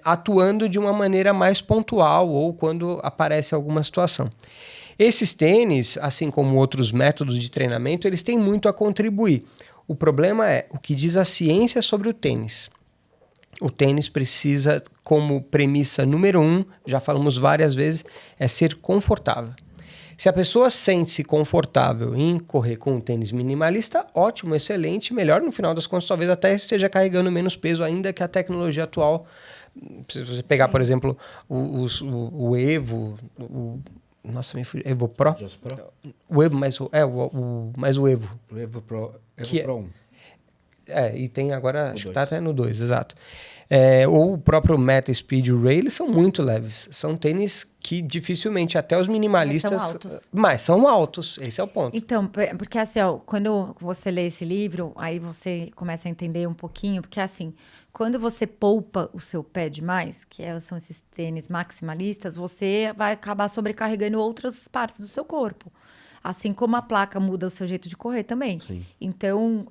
S1: atuando de uma maneira mais pontual ou quando aparece alguma situação. Esses tênis, assim como outros métodos de treinamento, eles têm muito a contribuir. O problema é o que diz a ciência sobre o tênis. O tênis precisa, como premissa número 1, já falamos várias vezes, é ser confortável. Se a pessoa sente-se confortável em correr com um tênis minimalista, ótimo, excelente, melhor. No final das contas, talvez até esteja carregando menos peso, ainda que a tecnologia atual. Se você pegar, por exemplo, o Evo, nossa, me fugiu, Evo Pro? O Evo, mas o Evo.
S3: O Evo Pro, Pro 1.
S1: E tem agora, acho que tá até no 2, exato. Ou o próprio Meta Speed Ray, eles são muito leves. São tênis que dificilmente, até os minimalistas...
S2: Mas são altos.
S1: Mas são altos, esse é o ponto.
S2: Então, porque assim, quando você lê esse livro, aí você começa a entender um pouquinho, porque assim, quando você poupa o seu pé demais, são esses tênis maximalistas, você vai acabar sobrecarregando outras partes do seu corpo. Assim como a placa muda o seu jeito de correr também.
S3: Sim.
S2: Então,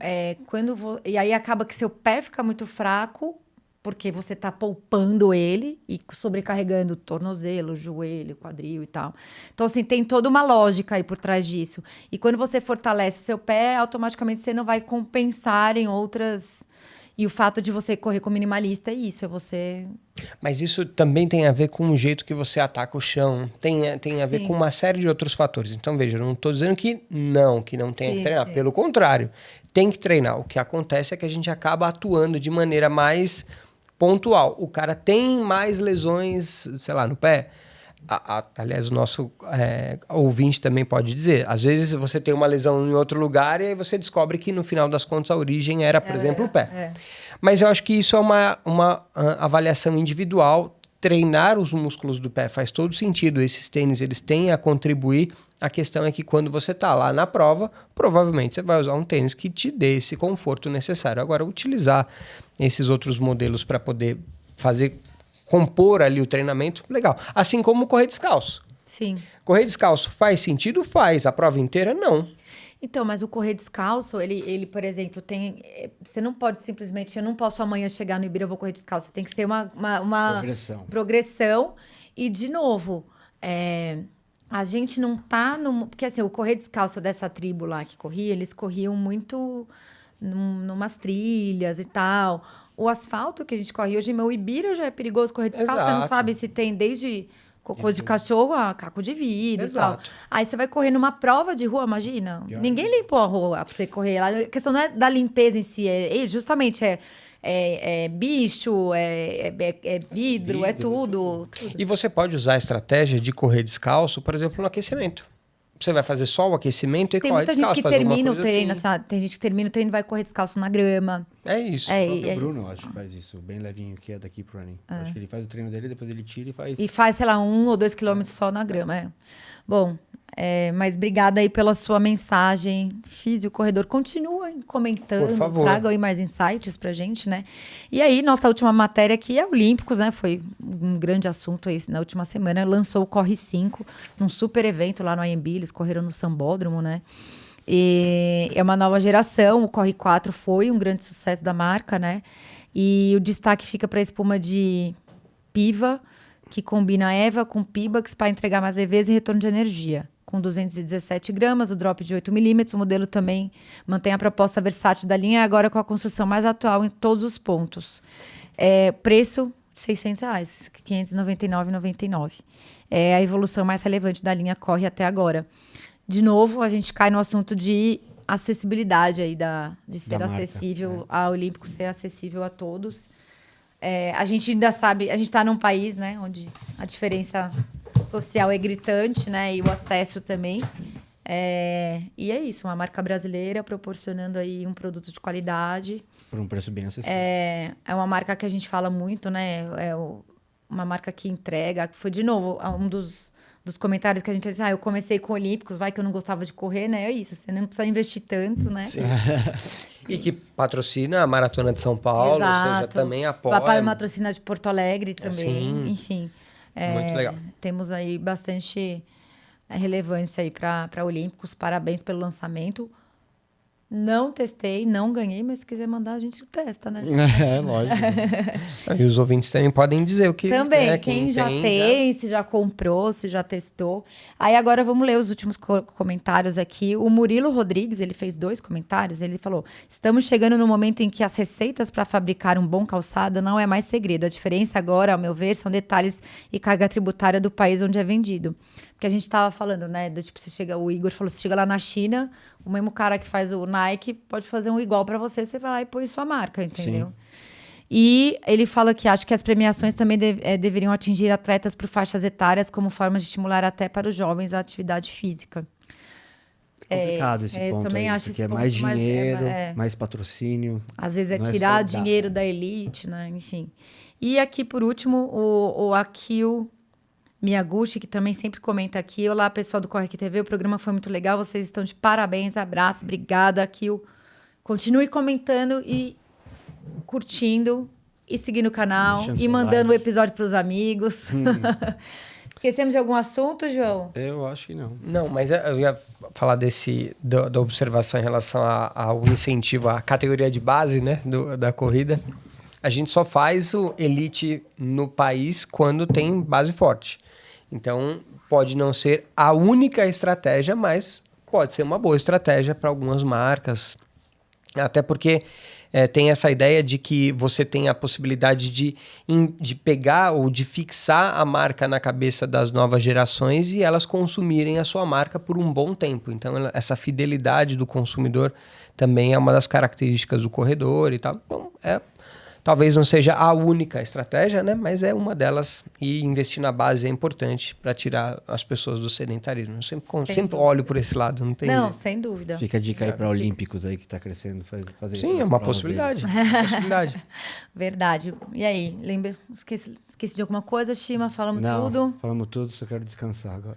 S2: e aí acaba que seu pé fica muito fraco porque você tá poupando ele e sobrecarregando o tornozelo, o joelho, o quadril e tal. Então, assim, tem toda uma lógica aí por trás disso. E quando você fortalece seu pé, automaticamente você não vai compensar em outras... E o fato de você correr com minimalista é isso, é você...
S1: Mas isso também tem a ver com o jeito que você ataca o chão. Tem a ver
S2: Sim.
S1: com uma série de outros fatores. Então, veja, eu não estou dizendo que não tenha
S2: Sim,
S1: que treinar.
S2: sim.
S1: Pelo contrário, tem que treinar. O que acontece é que a gente acaba atuando de maneira mais pontual. O cara tem mais lesões, sei lá, no pé. Aliás, o nosso ouvinte também pode dizer. Às vezes você tem uma lesão em outro lugar e aí você descobre que no final das contas a origem era, por exemplo, o pé. Mas eu acho que isso é uma avaliação individual. Treinar os músculos do pé faz todo sentido. Esses tênis, eles têm a contribuir. A questão é que quando você está lá na prova, provavelmente você vai usar um tênis que te dê esse conforto necessário. Agora, utilizar esses outros modelos para poder compor ali o treinamento, legal. Assim como correr descalço.
S2: Sim.
S1: Correr descalço faz sentido? Faz. A prova inteira, não.
S2: Então, mas o correr descalço, ele, por exemplo, tem... Você não pode simplesmente... Eu não posso amanhã chegar no Ibira, eu vou correr descalço. Tem que ser uma progressão. E, de novo, a gente não tá... Porque, assim, o correr descalço dessa tribo lá que corria, eles corriam muito numas trilhas e tal. O asfalto que a gente corre hoje, meu Ibira já é perigoso correr descalço.
S1: Exato.
S2: Você não sabe se tem desde... Cocô de cachorro a caco de vidro e tal.
S1: Exato.
S2: Aí você vai correr numa prova de rua, imagina. Ninguém limpou a rua pra você correr lá. A questão não é da limpeza em si, justamente bicho, vidro, é tudo.
S1: E você pode usar a estratégia de correr descalço, por exemplo, no aquecimento. Você vai fazer só o aquecimento e
S2: Tem
S1: corre
S2: muita
S1: descalço.
S2: gente que
S1: faz alguma
S2: termina o
S1: coisa
S2: treino,
S1: assim.
S2: sabe? Tem gente que termina o treino e vai correr descalço na grama.
S1: É isso.
S3: O próprio Bruno,
S2: isso.
S3: acho que faz isso, bem levinho, que é da Keep Running. Acho que ele faz o treino dele, depois ele tira e faz...
S2: E faz, sei lá, 1 ou 2 quilômetros só na grama. Bom, mas obrigada aí pela sua mensagem. Físio Corredor, continuem comentando.
S1: Por favor.
S2: Tragam aí mais insights pra gente, né? E aí, nossa última matéria aqui é Olímpicos, né? Foi um grande assunto aí na última semana. Lançou o Corre 5, num super evento lá no AMB. Eles correram no Sambódromo, né? E é uma nova geração. O Corre 4 foi um grande sucesso da marca, né? E o destaque fica para a espuma de Piva, que combina EVA com Pibax para entregar mais leveza e retorno de energia. Com 217 gramas, o drop de 8 milímetros, o modelo também mantém a proposta versátil da linha, agora com a construção mais atual em todos os pontos. Preço, R$600, R$ 599,99. É a evolução mais relevante da linha Corre até agora. De novo, a gente cai no assunto de acessibilidade aí, de ser
S3: Da marca,
S2: acessível, a Olímpico ser acessível a todos. A gente ainda sabe, a gente está num país, né, onde a diferença social é gritante, né, e o acesso também. E é isso, uma marca brasileira proporcionando aí um produto de qualidade.
S3: Por um preço bem acessível.
S2: É uma marca que a gente fala muito, né, uma marca que entrega, que foi, de novo, um dos comentários que a gente disse, eu comecei com Olímpicos, vai que eu não gostava de correr, né? É isso, você não precisa investir tanto, né?
S1: Sim. E que patrocina a Maratona de São Paulo, ou seja, também apoia.
S2: Papai patrocina de Porto Alegre também,
S1: Sim.
S2: enfim.
S1: Muito legal.
S2: Temos aí bastante relevância aí para Olímpicos, parabéns pelo lançamento. Não testei, não ganhei, mas se quiser mandar, a gente testa, né?
S3: Lógico.
S1: E os ouvintes também podem dizer o que...
S2: Também,
S1: né,
S2: quem já tem, se já comprou, se já testou. Aí agora vamos ler os últimos comentários aqui. O Murilo Rodrigues, ele fez 2 comentários. Ele falou, estamos chegando no momento em que as receitas para fabricar um bom calçado não é mais segredo. A diferença agora, ao meu ver, são detalhes e carga tributária do país onde é vendido. Porque a gente estava falando, né, do tipo, o Igor falou, você chega lá na China, o mesmo cara que faz o Nike pode fazer um igual para você, você vai lá e põe sua marca, entendeu? Sim. E ele fala que acha que as premiações também deveriam atingir atletas por faixas etárias como forma de estimular até para os jovens a atividade física.
S3: Complicado esse ponto
S2: também
S3: aí,
S2: acho
S3: porque
S2: esse
S3: é mais
S2: ponto,
S3: dinheiro, mais patrocínio.
S2: Às vezes
S3: não
S2: tirar dinheiro da elite, né? Enfim. E aqui, por último, o Akio Miyaguchi, que também sempre comenta aqui. Olá, pessoal do Corre Aqui TV, o programa foi muito legal, vocês estão de parabéns, abraço, obrigada, Akio. Continue comentando e curtindo e seguindo o canal e mandando o episódio para os amigos. Esquecemos de algum assunto, João?
S3: Eu acho que não.
S1: Não, mas eu ia falar da observação em relação ao incentivo à categoria de base, né, da corrida. A gente só faz o elite no país quando tem base forte. Então, pode não ser a única estratégia, mas pode ser uma boa estratégia para algumas marcas. Até porque tem essa ideia de que você tem a possibilidade de pegar ou de fixar a marca na cabeça das novas gerações e elas consumirem a sua marca por um bom tempo. Então, essa fidelidade do consumidor também é uma das características do corredor e tal. Então, talvez não seja a única estratégia, né? Mas é uma delas, e investir na base é importante para tirar as pessoas do sedentarismo. Eu sempre olho por esse lado, não tem
S2: Não,
S1: jeito.
S2: Sem dúvida.
S3: Fica a dica aí para Olímpicos aí que tá crescendo, fazer isso.
S1: Sim, é
S3: nas
S1: uma
S3: provas
S1: possibilidade.
S3: deles.
S1: É uma possibilidade.
S2: Verdade. E aí, esqueci de alguma coisa, Shima? Falamos
S3: Não,
S2: tudo?
S3: falamos tudo, só quero descansar agora.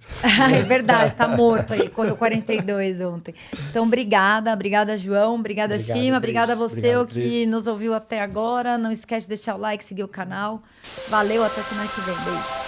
S2: É verdade, tá morto aí. Correu 42 ontem. Então, obrigada, João. Obrigada,
S1: Obrigado,
S2: Shima.
S1: Cris.
S2: Obrigada a você
S3: Obrigado,
S2: que
S3: Cris.
S2: nos ouviu até agora. Não esquece de deixar o like, seguir o canal. Valeu, até semana que vem. Beijo.